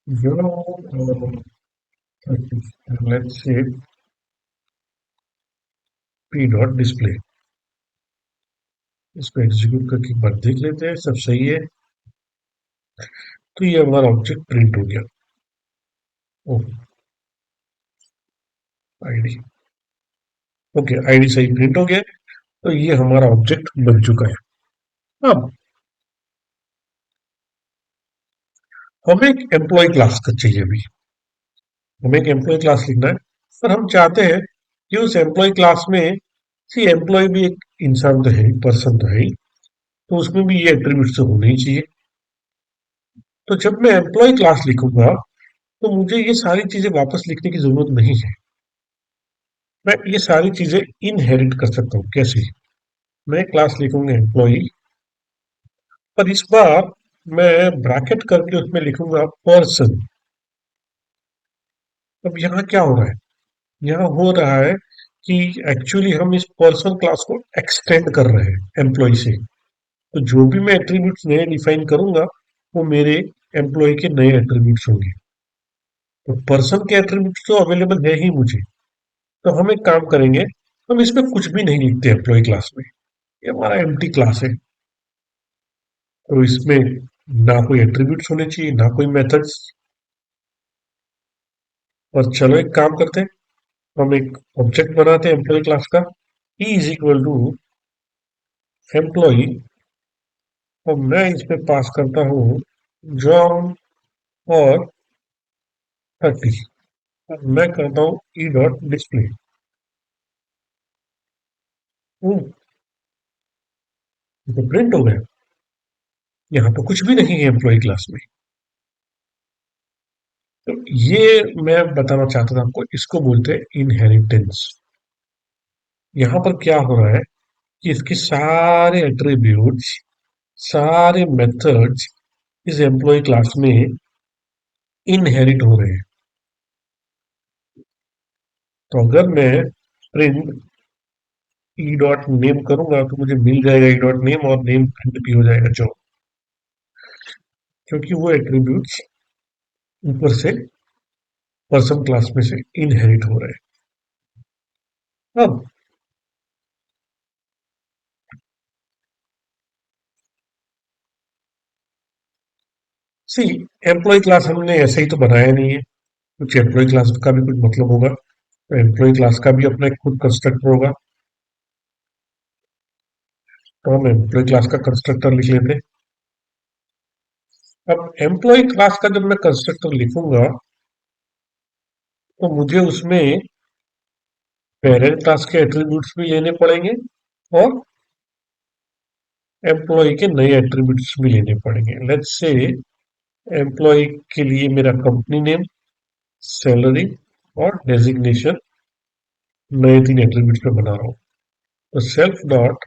your, let's say P dot display. इसको एग्जीक्यूट करके एक बार देख लेते हैं सब सही है। तो ये हमारा ऑब्जेक्ट प्रिंट हो गया। ओ, आईडी, ओके, आईडी सही प्रिंट हो गया। तो ये हमारा ऑब्जेक्ट बन चुका है। अब हमें एक एम्प्लॉय क्लास का चाहिए अभी। हमें एक एम्प्लॉय क्लास लिखना है, पर हम चाहते हैं कि उस एम्प्लॉय क्लास में, सी एम्प्लॉय भी एक इंसान तो है, पर्सन तो है ही, तो उसमें भी ये एट्रीब्यूट्स तो होने ही चाहिए। तो जब मैं एम्प्लॉय क्लास लिखूंगा, तो मुझे ये सारी चीजें वापस लिखने की जरूरत नहीं है। मैं ये सारी चीजें इनहेरिट कर सकता हूँ। कैसे? मैं क्लास लिखूंगा एम्प्लॉय, पर इस बार मैं ब्रैकेट करके उसमें लिखूंगा पर्सन। अब यहाँ क्या हो रहा है? यहाँ हो रहा है कि एक्चुअली हम इस पर्सन क्लास को एक्सटेंड कर रहे हैं एम्प्लॉय से। तो जो भी मैं एट्रीब्यूट्स नए डिफाइन करूंगा, वो मेरे एम्प्लॉय के नए एट्रीब्यूट्स होंगे। तो पर्सन के एट्रीब्यूट्स तो अवेलेबल है ही मुझे। तो हम एक काम करेंगे, हम इसमें कुछ भी नहीं लिखते एम्प्लॉय क्लास में। ये हमारा एम्प्टी क्लास है, तो इसमें ना कोई एट्रीब्यूट्स होने चाहिए, ना कोई मेथड्स। और चलो एक काम करते हैं, हम एक ऑब्जेक्ट बनाते हैं एम्प्लॉय क्लास का। E is equal to employ, और मैं इसमें पास करता हूँ जॉन और 30। मैं करता हूँ ई डॉट डिस्प्ले। तो प्रिंट हो गया। यहाँ तो कुछ भी नहीं है एम्प्लॉय क्लास में। तो ये मैं बताना चाहता था आपको, इसको बोलते हैं इनहेरिटेंस। यहाँ पर क्या हो रहा है कि इसके सारे एट्रीब्यूट्स, सारे मेथड्स इस एम्प्लॉय क्लास में इनहेरिट हो रहे हैं। तो अगर मैं प्रिंट ई डॉट नेम करूंगा, तो मुझे मिल जाएगा ई डॉट नेम, और नेम प्रिंट भी हो जाएगा जो, क्योंकि वो एट्रीब्यूट्स ऊपर से पर्सन क्लास में से इनहेरिट हो रहे हैं। अब सी एम्प्लॉय क्लास हमने ऐसे ही तो बनाया नहीं है, कुछ एम्प्लॉय क्लास का भी कुछ मतलब होगा। तो एम्प्लॉय क्लास का भी अपना एक खुद कंस्ट्रक्टर होगा। तो हम एम्प्लॉय क्लास का कंस्ट्रक्टर लिख लेते हैं। अब एम्प्लॉय क्लास का जब मैं कंस्ट्रक्टर लिखूंगा, तो मुझे उसमें पेरेंट क्लास के एट्रीब्यूट्स भी लेने पड़ेंगे, और एम्प्लॉय के नए एट्रीब्यूट्स भी लेने पड़ेंगे। लेट्स से एम्प्लॉय के लिए मेरा कंपनी नेम, सैलरी और डेजिग्नेशन, नए 3 एट्रीब्यूट्स पे बना रहा हूँ। तो self dot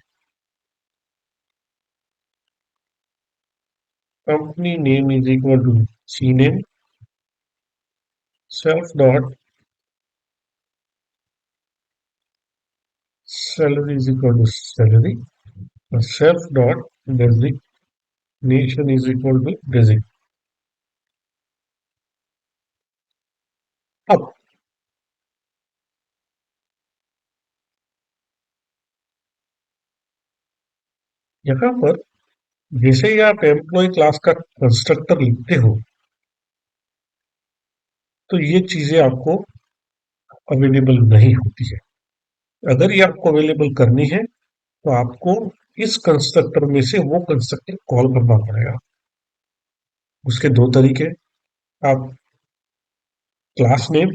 company name is equal to C name, self dot salary is equal to salary, और self dot designation is equal to desig. अब यहाँ पर जैसे ही आप एम्प्लॉय क्लास का कंस्ट्रक्टर लिखते हो, तो ये चीजें आपको अवेलेबल नहीं होती है। अगर ये आपको अवेलेबल करनी है, तो आपको इस कंस्ट्रक्टर में से वो कंस्ट्रक्टर कॉल करना पड़ेगा। उसके दो तरीके, आप क्लास नेम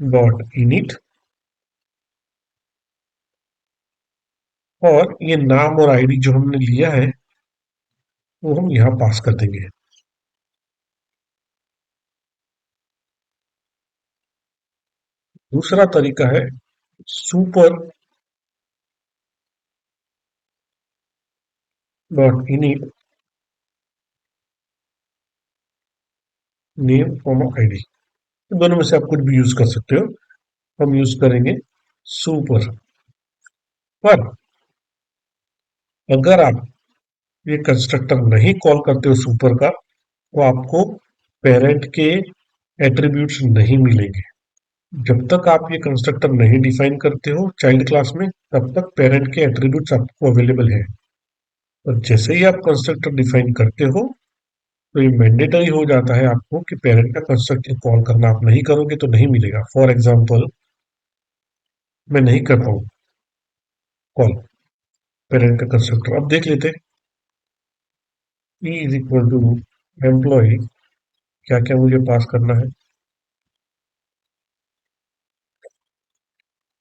डॉट इनिट और ये नाम और आईडी जो हमने लिया है वो हम यहाँ पास कर देंगे। दूसरा तरीका है super dot init name comma ID. दोनों में से आप कुछ भी यूज कर सकते हो। हम यूज करेंगे सुपर। पर अगर आप ये कंस्ट्रक्टर नहीं कॉल करते हो सुपर का, तो आपको पेरेंट के एट्रीब्यूट्स नहीं मिलेंगे। जब तक आप ये कंस्ट्रक्टर नहीं डिफाइन करते हो चाइल्ड क्लास में, तब तक पेरेंट के एट्रीब्यूट्स आपको अवेलेबल है। और जैसे ही आप कंस्ट्रक्टर डिफाइन करते हो, तो ये मैंडेटरी हो जाता है आपको कि पेरेंट का कंस्ट्रक्टर कॉल करना। आप नहीं करोगे तो नहीं मिलेगा। फॉर एग्जाम्पल, मैं नहीं करता हूँ कॉल पेरेंट का कंस्ट्रक्टर। अब देख लेते हैं, E is equal to employ, क्या क्या मुझे पास करना है।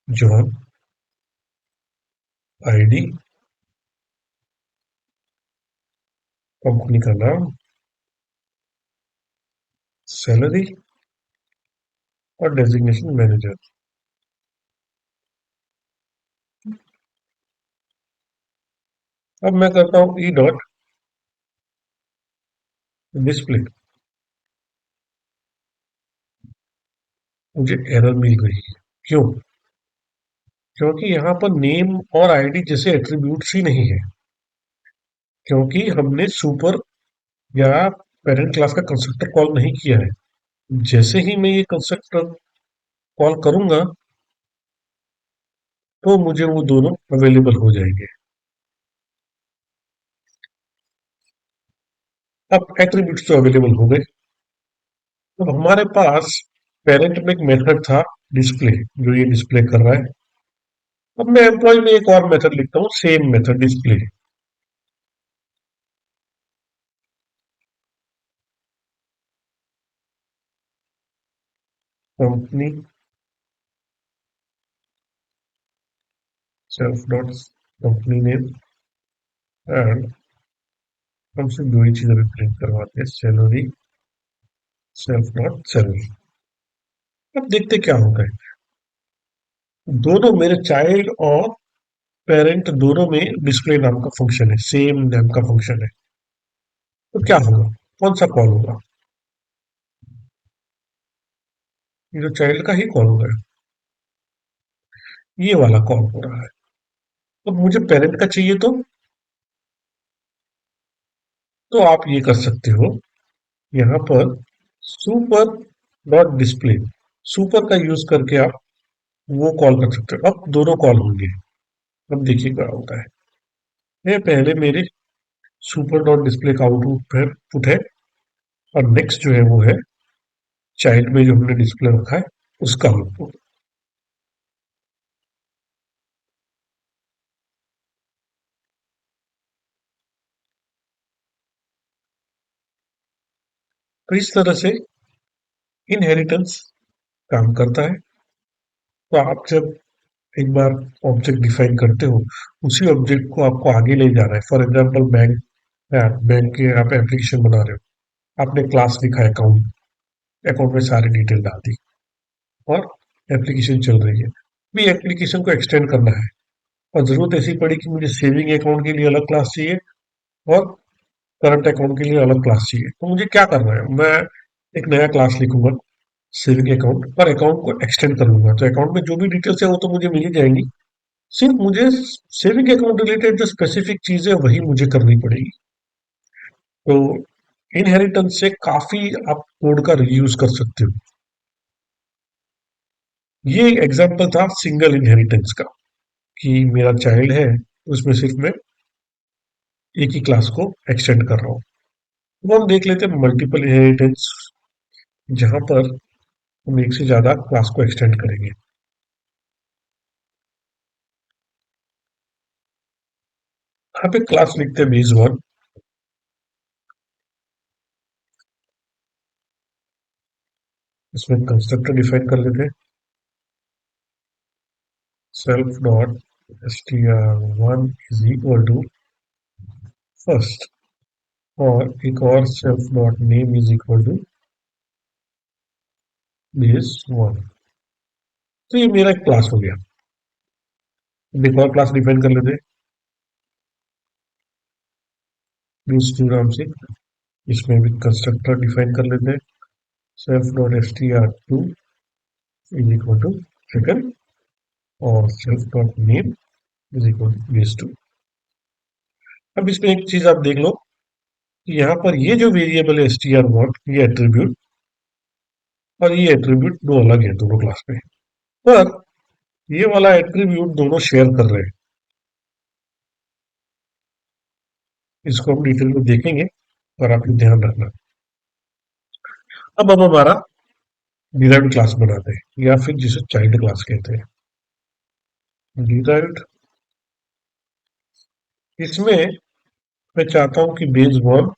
जॉन, आईडी, कंपनी का नाम, सैलरी और डेजिग्नेशन मैनेजर। अब मैं करता हूँ ई डॉट डिस्प्ले। मुझे एरर मिल रही है। क्यों? क्योंकि यहाँ पर नेम और आईडी जैसे एट्रीब्यूट्स ही नहीं है। क्योंकि हमने सुपर या पेरेंट क्लास का कंस्ट्रक्टर कॉल नहीं किया है। जैसे ही मैं ये कंस्ट्रक्टर कॉल करूंगा, तो मुझे वो दोनों अवेलेबल हो जाएंगे। अब एट्रीब्यूट्स तो अवेलेबल हो गए। अब हमारे पास पेरेंट में एक मेथड था डिस्प्ले, जो ये डिस्प्ले कर रहा है। अब मैं एम्प्लॉय में एक और मेथड लिखता हूँ, same method display. Company self dot company name and हम सिर्फ दो ही चीज अभी प्रिंट करवाते हैं, सैलरी सेल्फ डॉट सैलरी। अब देखते क्या होता है। दोनों मेरे चाइल्ड और पेरेंट दोनों में डिस्प्ले नाम का फंक्शन है, सेम नाम का फंक्शन है। तो क्या होगा? कौन सा कॉल होगा? ये जो चाइल्ड का ही कॉल होगा, ये वाला कॉल हो रहा है। अब मुझे पेरेंट का चाहिए, तो आप ये कर सकते हो यहाँ पर सुपर डॉट डिस्प्ले, सुपर का यूज करके आप वो कॉल कर सकते हो। अब दोनों कॉल होंगे। अब देखिए क्या होता है। ये पहले मेरे सुपर डॉट डिस्प्ले का आउटपुट है और नेक्स्ट जो है वो है चाइल्ड में जो हमने डिस्प्ले रखा है उसका आउटपुट। तो इस तरह से इनहेरिटेंस काम करता है। तो आप जब एक बार ऑब्जेक्ट डिफाइन करते हो, उसी ऑब्जेक्ट को आपको आगे ले जाना है। फॉर एग्जांपल बैंक के आप एप्लीकेशन बना रहे हो, आपने क्लास लिखा है अकाउंट, अकाउंट में सारी डिटेल डाल दी और एप्लीकेशन चल रही है। भी एप्लीकेशन को एक्सटेंड करना है और जरूरत ऐसी पड़ी कि मुझे सेविंग अकाउंट के लिए अलग क्लास चाहिए और करंट अकाउंट के लिए अलग क्लास चाहिए। तो मुझे क्या करना है, मैं एक नया क्लास लिखूंगा सेविंग अकाउंट, पर अकाउंट को एक्सटेंड कर लूंगा। तो अकाउंट में जो भी डिटेल्स है वो तो मुझे मिल ही जाएंगी। सिर्फ मुझे सेविंग अकाउंट रिलेटेड जो स्पेसिफिक चीज है वही मुझे करनी पड़ेगी। तो इनहेरिटेंस से काफी आप कोड का रीयूज कर सकते हो। ये एग्जांपल था सिंगल इनहेरिटेंस का, कि मेरा चाइल्ड है, उसमें सिर्फ मैं एक ही क्लास को एक्सटेंड कर रहा हूँ। तो हम देख लेते हैं मल्टीपल इनहेरिटेंस, जहां पर हम एक से ज्यादा क्लास को एक्सटेंड करेंगे। यहाँ पे क्लास लिखते हैं बेस वन। इसमें कंस्ट्रक्टर डिफाइन कर लेते हैं, self dot str1 is equal to first, और एक और self dot name is equal to base one. तो ये मेरा एक क्लास हो गया। अब एक और क्लास डिफाइन कर लेते हैं बेस टू नाम से। इसमें भी कंस्ट्रक्टर डिफाइन कर लेते हैं, self dot str2 is equal to second, और self dot name is equal to base two. अब इसमें एक चीज आप देख लो कि यहाँ पर ये जो वेरिएबल है str1, ये एट्रीब्यूट, और ये एट्रीब्यूट दो अलग है दोनों क्लास में, पर ये वाला एट्रीब्यूट दोनों शेयर कर रहे हैं। इसको हम डिटेल में देखेंगे, और आप ध्यान रखना। अब हम हमारा डिराइव्ड क्लास बनाते हैं, या फिर जिसे चाइल्ड क्लास कहते हैं, डिराइव्ड। इसमें मैं चाहता हूं कि बेस वन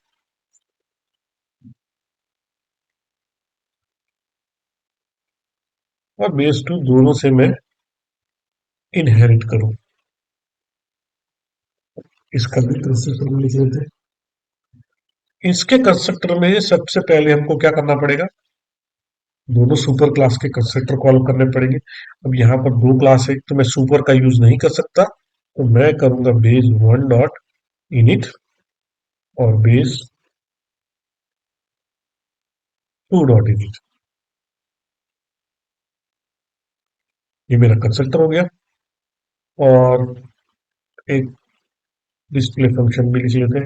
और बेस टू दोनों से मैं इनहेरिट करूं। इसका भी कंस्ट्रक्टर लिख लेते हैं। इसके कंस्ट्रक्टर में सबसे पहले हमको क्या करना पड़ेगा, दोनों सुपर क्लास के कंस्ट्रक्टर कॉल करने पड़ेंगे। अब यहाँ पर दो क्लास है तो मैं सुपर का यूज नहीं कर सकता, तो मैं करूंगा बेस वन डॉट इनिट और बेस टू डॉट इनिट। ये मेरा कंस्ट्रक्टर हो गया। और एक डिस्प्ले फंक्शन भी लिख लेते हैं,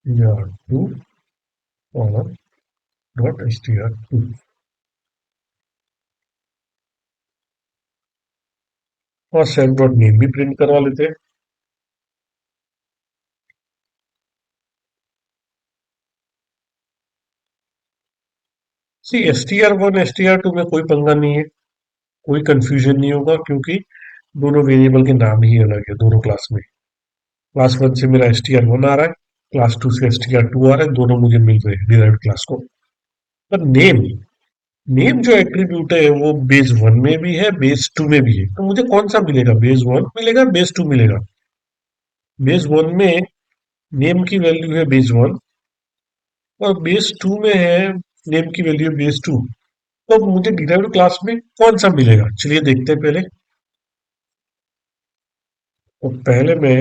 या टू और डॉट str2, और सेल्फ डॉट नेम भी प्रिंट करवा लेते हैं। सी str1 str2 में कोई पंगा नहीं है, कोई कंफ्यूजन नहीं होगा, क्योंकि दोनों वेरिएबल के नाम ही अलग है दोनों क्लास में। क्लास वन से मेरा str1 आ रहा है, क्लास टू से str2 आ रहा है, दोनों मुझे मिल रहे हैं डिराइव्ड क्लास को। पर नेम, नेम जो एट्रीब्यूट है वो बेस वन में भी है, बेस टू में भी है। तो मुझे कौन सा मिलेगा, बेस वन मिलेगा, बेस टू मिलेगा? बेस वन में नेम की वैल्यू है बेस वन, और बेस टू में है नेम की वैल्यू बेस टू। तो अब मुझे डिराइव्ड क्लास में कौन सा मिलेगा, चलिए देखते हैं पहले। तो पहले मैं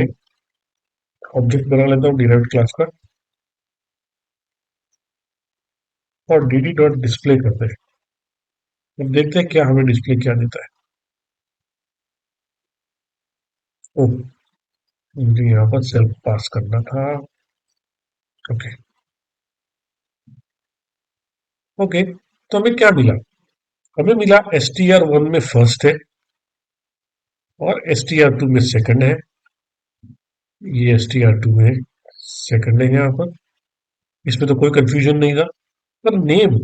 ऑब्जेक्ट बना लेता हूँ डिराइव्ड क्लास का, और dd डॉट डिस्प्ले करते हैं। अब देखते हैं क्या हमें डिस्प्ले क्या देता है। ओ, मुझे यहाँ पर सेल्फ पास करना था। ओके। ओके, तो हमें क्या मिला, हमें मिला str1 में फर्स्ट है, और str2 में सेकंड है। ये str2 में सेकंड है यहाँ पर, इसमें तो कोई कंफ्यूजन नहीं था। पर नेम,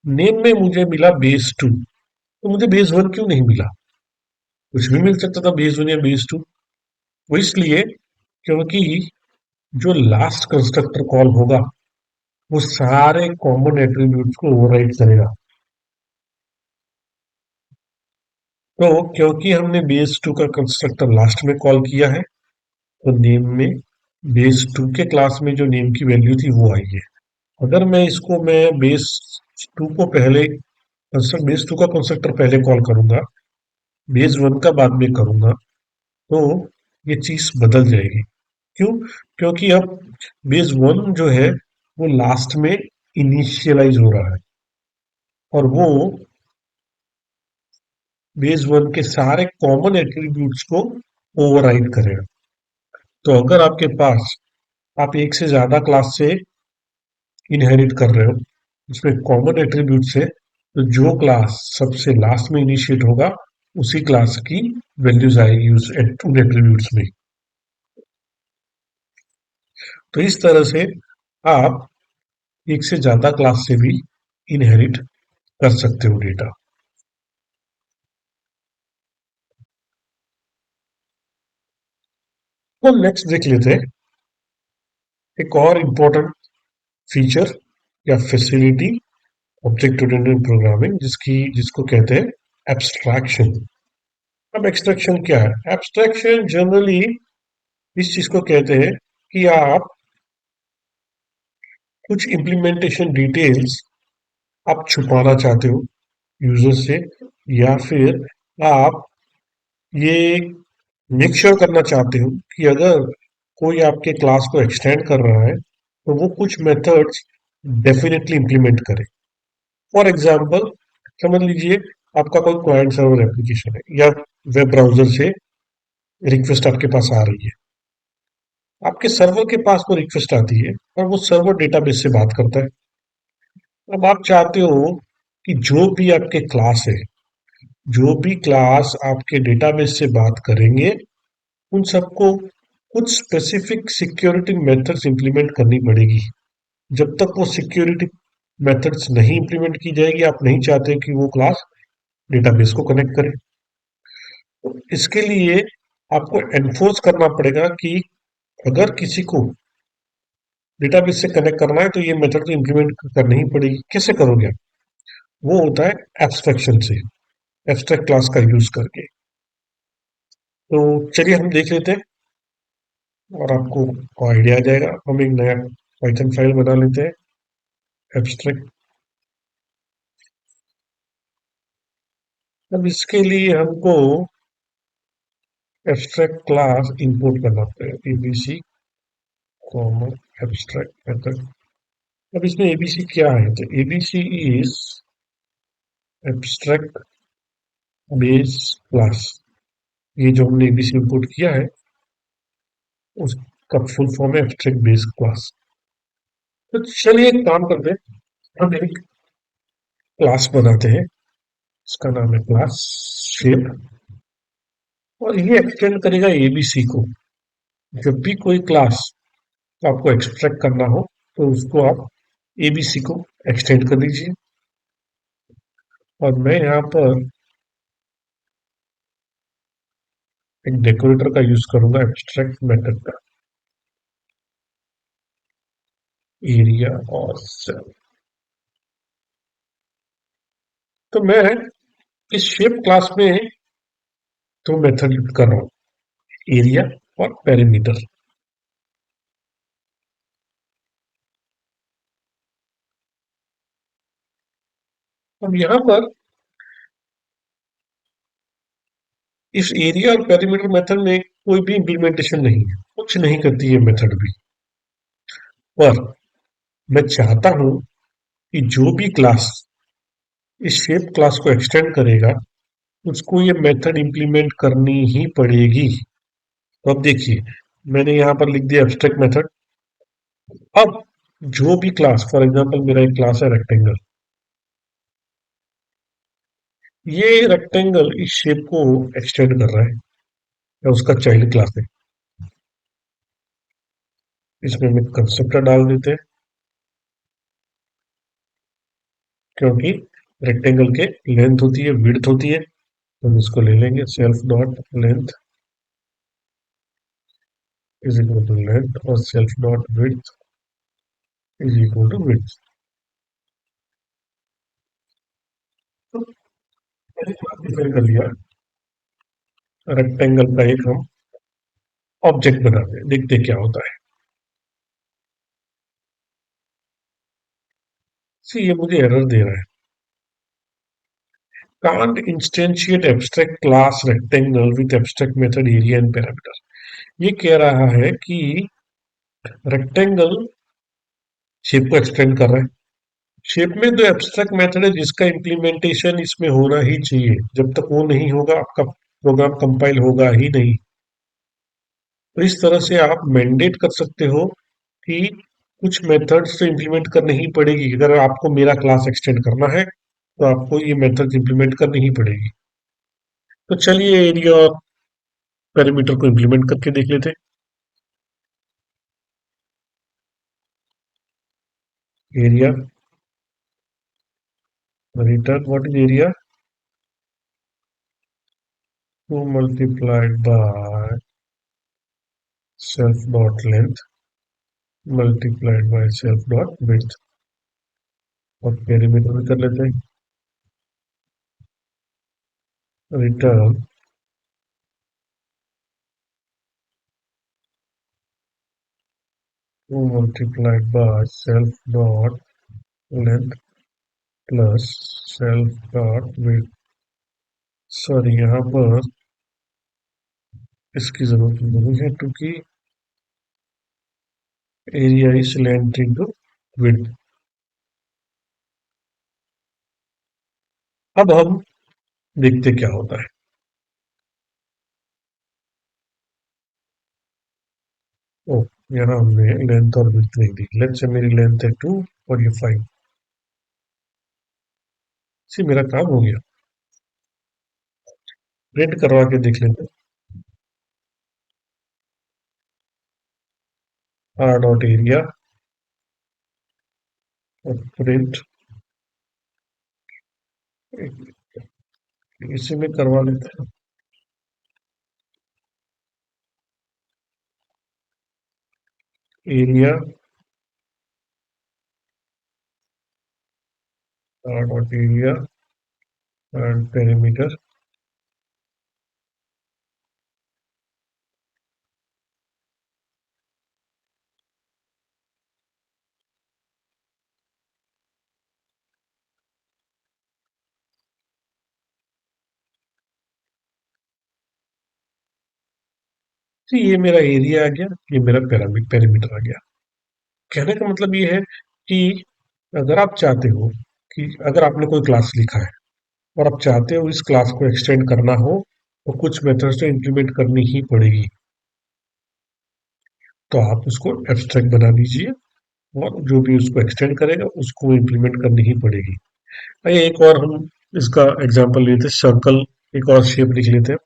नेम में मुझे मिला बेस टू, तो मुझे बेस वन क्यों नहीं मिला? कुछ भी मिल सकता था, बेस वन या बेस टू। वो इसलिए क्योंकि जो लास्ट कंस्ट्रक्टर कॉल होगा वो सारे कॉमन एट्रीब्यूट्स को ओवरराइड करेगा। तो क्योंकि हमने बेस टू का कंस्ट्रक्टर लास्ट में कॉल किया है, तो नेम में बेस टू के क्लास में जो नेम की वैल्यू थी वो आई है। अगर मैं बेस टू को पहले कंस्ट्रक्ट बेस टू का कंस्ट्रक्टर पहले कॉल करूंगा, बेस वन का बाद में करूंगा, तो ये चीज बदल जाएगी। क्यों? क्योंकि अब बेस वन जो है वो लास्ट में इनिशियलाइज हो रहा है, और वो बेस वन के सारे कॉमन एट्रीब्यूट्स को ओवरराइड करेगा। तो अगर आपके पास आप एक से ज्यादा क्लास से इनहेरिट कर रहे हो, उसमें कॉमन एट्रीब्यूट्स है, तो जो क्लास सबसे लास्ट में इनिशिएट होगा उसी क्लास की वैल्यूज आएगी उन एट्रीब्यूट्स में। तो इस तरह से आप एक से ज्यादा क्लास से भी इनहेरिट कर सकते हो डेटा। तो नेक्स्ट देख लेते हैं एक और इम्पोर्टेंट फीचर या फैसिलिटी ऑब्जेक्ट ओरिएंटेड प्रोग्रामिंग जिसको कहते हैं एब्स्ट्रैक्शन। अब एक्सट्रैक्शन क्या है? एब्स्ट्रैक्शन जनरली इस चीज को कहते हैं कि आप कुछ इम्प्लीमेंटेशन डिटेल्स आप छुपाना चाहते हो यूजर से, या फिर आप ये मेक श्योर करना चाहते हो कि अगर कोई आपके क्लास को एक्सटेंड कर रहा है तो वो कुछ मेथड्स डेफिनेटली इम्प्लीमेंट करे। फॉर एग्जाम्पल, समझ लीजिए आपका कोई क्लाइंट सर्वर एप्लीकेशन है या वेब ब्राउजर से रिक्वेस्ट आपके पास आ रही है। आपके सर्वर के पास वो रिक्वेस्ट आती है और वो सर्वर डेटाबेस से बात करता है। अब आप चाहते हो कि जो भी आपके क्लास है, जो भी क्लास आपके डेटाबेस से बात करेंगे, उन सबको कुछ स्पेसिफिक सिक्योरिटी मेथड्स इंप्लीमेंट करनी पड़ेगी। जब तक वो सिक्योरिटी मेथड्स नहीं इंप्लीमेंट की जाएगी, आप नहीं चाहते कि वो क्लास डेटाबेस को कनेक्ट करे। तो इसके लिए आपको एनफोर्स करना पड़ेगा कि अगर किसी को डेटाबेस से कनेक्ट करना है तो ये मेथड तो इंप्लीमेंट करनी ही पड़ेगी। कैसे करोगे? वो होता है एब्स्ट्रैक्शन से, एब्स्ट्रैक्ट क्लास का यूज करके। तो चलिए हम देख लेते हैं और आपको आइडिया आ जाएगा। हम एक नया पाइथन फाइल बना लेते हैं, एब्स्ट्रैक्ट। अब इसके लिए हमको एब्स्ट्रैक्ट क्लास इंपोर्ट करना पड़ेगा, एबीसी कॉमन एब्स्ट्रैक्ट मेथड। अब इसमें एबीसी क्या है? तो ABC is abstract base class. ये जो हमने एबीसी इंपोर्ट किया है उसका फुल फॉर्म है एब्स्ट्रैक्ट बेस क्लास। तो चलिए एक काम करते हैं, हम एक क्लास बनाते हैं, इसका नाम है क्लास शेप, और ये एक्सटेंड करेगा एबीसी को। जब भी कोई क्लास आपको एक्सट्रैक्ट करना हो तो उसको आप एबीसी को एक्सटेंड कर दीजिए। और मैं यहाँ पर एक डेकोरेटर का यूज करूंगा, एब्स्ट्रैक्ट मेथड का, एरिया और सेल। तो मैं इस शेप क्लास में दो मेथड यूज कर रहा हूँ, एरिया और पेरीमीटर। अब यहाँ पर इस एरिया और पेरीमीटर मेथड में कोई भी इम्प्लीमेंटेशन नहीं है, कुछ नहीं करती ये मेथड भी। पर मैं चाहता हूं कि जो भी क्लास इस शेप क्लास को एक्सटेंड करेगा उसको ये मेथड इंप्लीमेंट करनी ही पड़ेगी। तो अब देखिए, मैंने यहाँ पर लिख दिया एब्स्ट्रैक्ट मेथड। अब जो भी क्लास, फॉर एग्जांपल मेरा एक क्लास है रेक्टेंगल, ये रेक्टेंगल इस शेप को एक्सटेंड कर रहा है या उसका चाइल्ड क्लास है। इसमें हम कंस्ट्रक्टर डाल देते हैं, क्योंकि रेक्टेंगल के लेंथ होती है, विड्थ होती है, तो हम इसको ले लेंगे self dot length is equal to length और self dot width is equal to width. तो मैंने क्लास डिफाइन कर लिया, रेक्टेंगल का एक हम ऑब्जेक्ट बनाते हैं, देखते हैं क्या होता है। सी ये मुझे एरर दे रहा है, can't instantiate abstract class rectangle with abstract method area and parameter। ये कह रहा है कि रेक्टेंगल शेप को एक्सटेंड कर रहा है, शेप में तो एब्स्ट्रैक्ट मेथड है जिसका इम्प्लीमेंटेशन इसमें होना ही चाहिए। जब तक वो नहीं होगा आपका प्रोग्राम कंपाइल होगा ही नहीं। तो इस तरह से आप मैंडेट कर सकते हो कि कुछ मेथड्स तो इम्प्लीमेंट करनी ही पड़ेगी। अगर आपको मेरा क्लास एक्सटेंड करना है तो आपको ये मेथड्स इम्प्लीमेंट करनी ही पड़ेगी। तो चलिए एरिया और पैरामीटर को इम्प्लीमेंट करके देख लेते हैं। Area return what is area, 2 multiplied by self dot length multiplied by self dot width। और पेरीमीटर भी कर लेते हैं। Return 2 multiplied by self dot length plus self dot width। Sorry, यहाँ पर इसकी जरूरत नहीं है क्योंकि area is length into width। अब हम देखते क्या होता है। ओ, यहाँ हमने लेंथ और width नहीं दी। लेट्स से मेरी लेंथ है 2 और ये 5। सी मेरा काम हो गया। प्रिंट करवा के देख लेते हैं। आर डॉट एरिया और प्रिंट इसी में करवा लेते हैं। Area R dot area and perimeter. तो ये मेरा एरिया आ गया, ये मेरा पेरीमीटर आ गया। कहने का मतलब ये है कि अगर आप चाहते हो कि अगर आपने कोई क्लास लिखा है और आप चाहते हो इस क्लास को एक्सटेंड करना हो तो कुछ मेथड्स तो इम्प्लीमेंट करनी ही पड़ेगी। तो आप उसको एब्स्ट्रैक्ट बना दीजिए और जो भी उसको एक्सटेंड करेगा उसको इम्प्लीमेंट करनी ही पड़ेगी। आइए एक और हम इसका एग्जांपल लेते हैं। सर्कल एक और शेप लिख लेते हैं।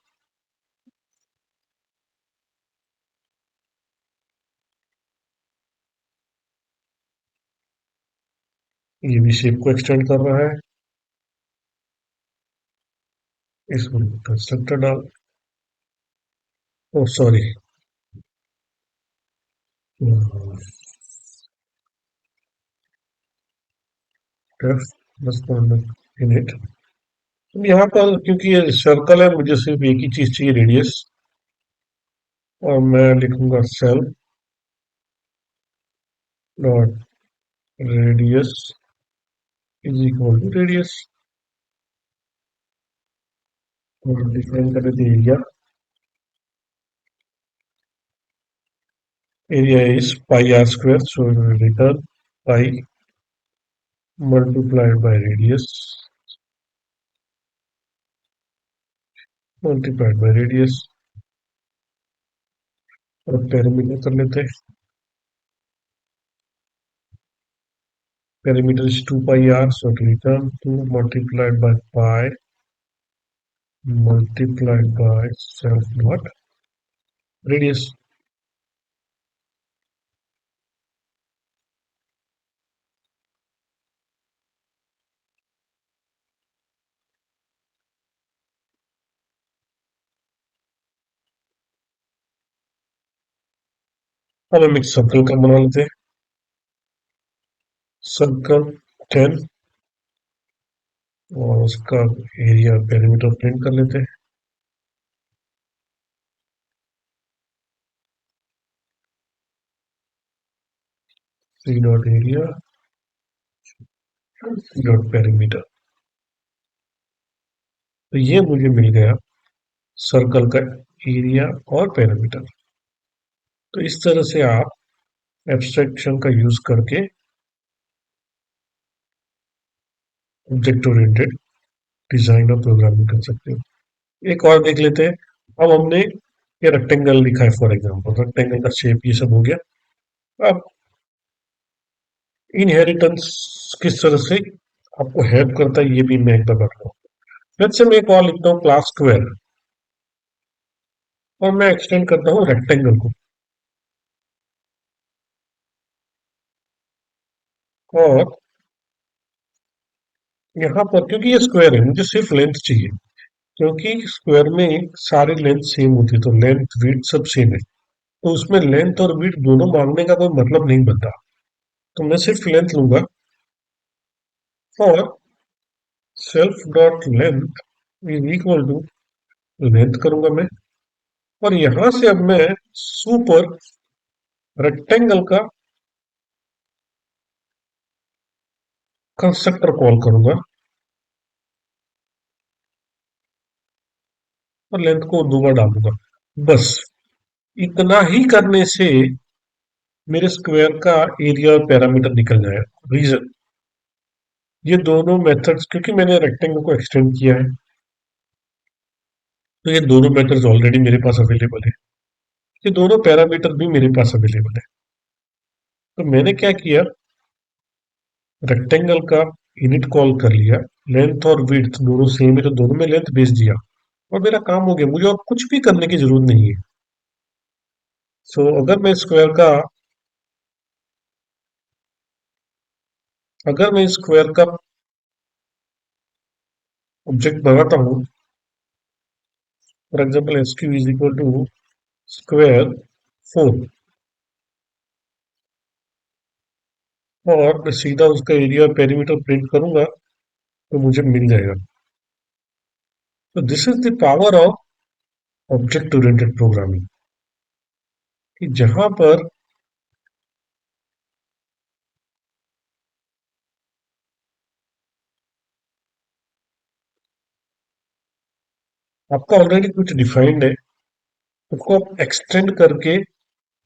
ये भी शेप को एक्सटेंड कर रहा है। इसमें कंस्ट्रक्टर डाल, ओ सॉरी, इनिट। यहाँ पर क्योंकि ये सर्कल है मुझे सिर्फ एक ही चीज चाहिए, रेडियस। और मैं लिखूंगा self dot radius is equal to radius. और डिफाइन कर देते area. Area is pi R square, so return pi multiplied by radius multiplied by radius. और पेरीमीटर कर लेते हैं। Perimeter is 2 pi R, so return 2 multiplied by pi multiplied by self dot radius. अब हम एक circle का बना लेते हैं। सर्कल 10 और उसका एरिया पेरीमीटर प्रिंट कर लेते हैं। C dot area C dot perimeter. तो ये मुझे मिल गया सर्कल का एरिया और पेरीमीटर। तो इस तरह से आप एब्स्ट्रैक्शन का यूज करके ऑब्जेक्ट ओरिएंटेड डिजाइन और प्रोग्रामिंग कर सकते हो। एक और देख लेते हैं। अब हमने ये रेक्टेंगल लिखा है फॉर एग्जांपल, रेक्टेंगल का शेप ये सब हो गया। अब इनहेरिटेंस किस तरह से आपको हेल्प करता है ये भी मैं एक बार बताता हूँ। लेट्स से मैं एक और लिखता हूँ क्लास स्क्वायर, और मैं एक्सटेंड करता हूँ रेक्टेंगल को। और यहाँ पर क्योंकि ये स्क्वायर है मुझे सिर्फ लेंथ चाहिए, क्योंकि स्क्वायर में सारी लेंथ सेम होती है, तो लेंथ विड्थ सब सेम है, तो उसमें लेंथ और विड्थ दोनों मांगने का कोई मतलब नहीं बनता। तो मैं सिर्फ लेंथ लूंगा, और self dot length is equal to length करूंगा मैं। और यहां से अब मैं सुपर रेक्टेंगल का कंस्ट्रक्टर कॉल करूंगा, और लेंथ को दो बार डाल दूंगा। बस इतना ही करने से मेरे स्क्वायर का एरिया और पैरामीटर निकल जाएगा। रीजन, ये दोनों मेथड्स क्योंकि मैंने रेक्टेंगल को एक्सटेंड किया है, तो ये दोनों मेथड्स ऑलरेडी मेरे पास अवेलेबल है। ये दोनों पैरामीटर भी मेरे पास अवेलेबल है। तो मैंने क्या किया, रेक्टेंगल का इनिट कॉल कर लिया, लेंथ और विड्थ दोनों सेम है तो दोनों में लेंथ भेज दिया, और मेरा काम हो गया, मुझे और कुछ भी करने की जरूरत नहीं है। सो अगर मैं स्क्वायर का ऑब्जेक्ट बनाता हूँ, for example S Q is equal to square 4, और मैं सीधा उसका एरिया और पेरीमीटर प्रिंट करूंगा तो मुझे मिल जाएगा। तो this is the power of object oriented programming, कि जहां पर आपका ऑलरेडी कुछ डिफाइंड है, उसको आप एक्सटेंड करके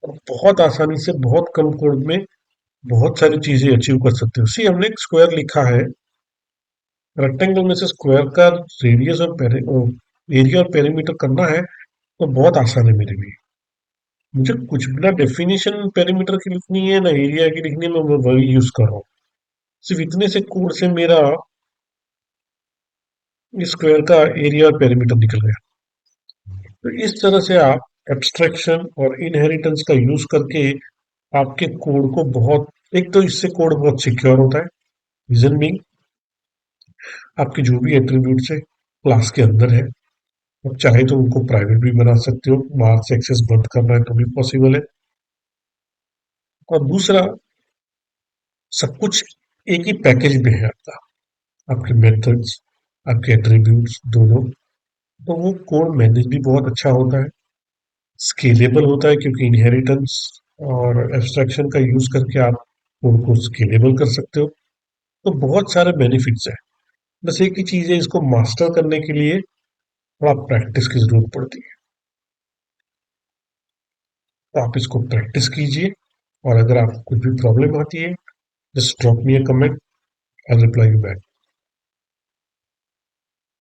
बहुत आसानी से बहुत कम कोड में बहुत सारी चीजें अचीव कर सकते हो। सी हमने एक स्क्वायर लिखा है, रेक्टेंगल में से स्क्वायर का रेडियस और एरिया और पेरीमीटर करना है, तो बहुत आसान है मेरे लिए। मुझे कुछ भी ना डेफिनेशन पेरीमीटर की लिखनी है ना एरिया की लिखनी है, मैं वही यूज कर रहा हूँ। सिर्फ इतने से कोड से मेरा स्क्वायर का एरिया और पेरीमीटर निकल गया। तो इस तरह से आप एब्स्ट्रैक्शन और इनहेरिटेंस का यूज करके आपके कोड को बहुत, एक तो इससे कोड बहुत सिक्योर होता है। रीजन बीइंग, आपके जो भी एट्रीब्यूट्स है क्लास के अंदर है, आप चाहे तो उनको प्राइवेट भी बना सकते हो, बाहर से एक्सेस बंद करना है तो भी पॉसिबल है। और दूसरा, सब कुछ एक ही पैकेज में है आपका, आपके मेथड्स, आपके एट्रीब्यूट्स दोनों। तो वो कोड मैनेज भी बहुत अच्छा होता है, स्केलेबल होता है, क्योंकि इनहेरिटेंस और एब्स्ट्रैक्शन का यूज करके आप कोड को स्केलेबल कर सकते हो। तो बहुत सारे बेनिफिट्स हैं। बस एक ही चीज है, इसको मास्टर करने के लिए थोड़ा प्रैक्टिस की जरूरत पड़ती है। तो आप इसको प्रैक्टिस कीजिए, और अगर आपको कुछ भी प्रॉब्लम आती है, just drop me a comment, I reply you back.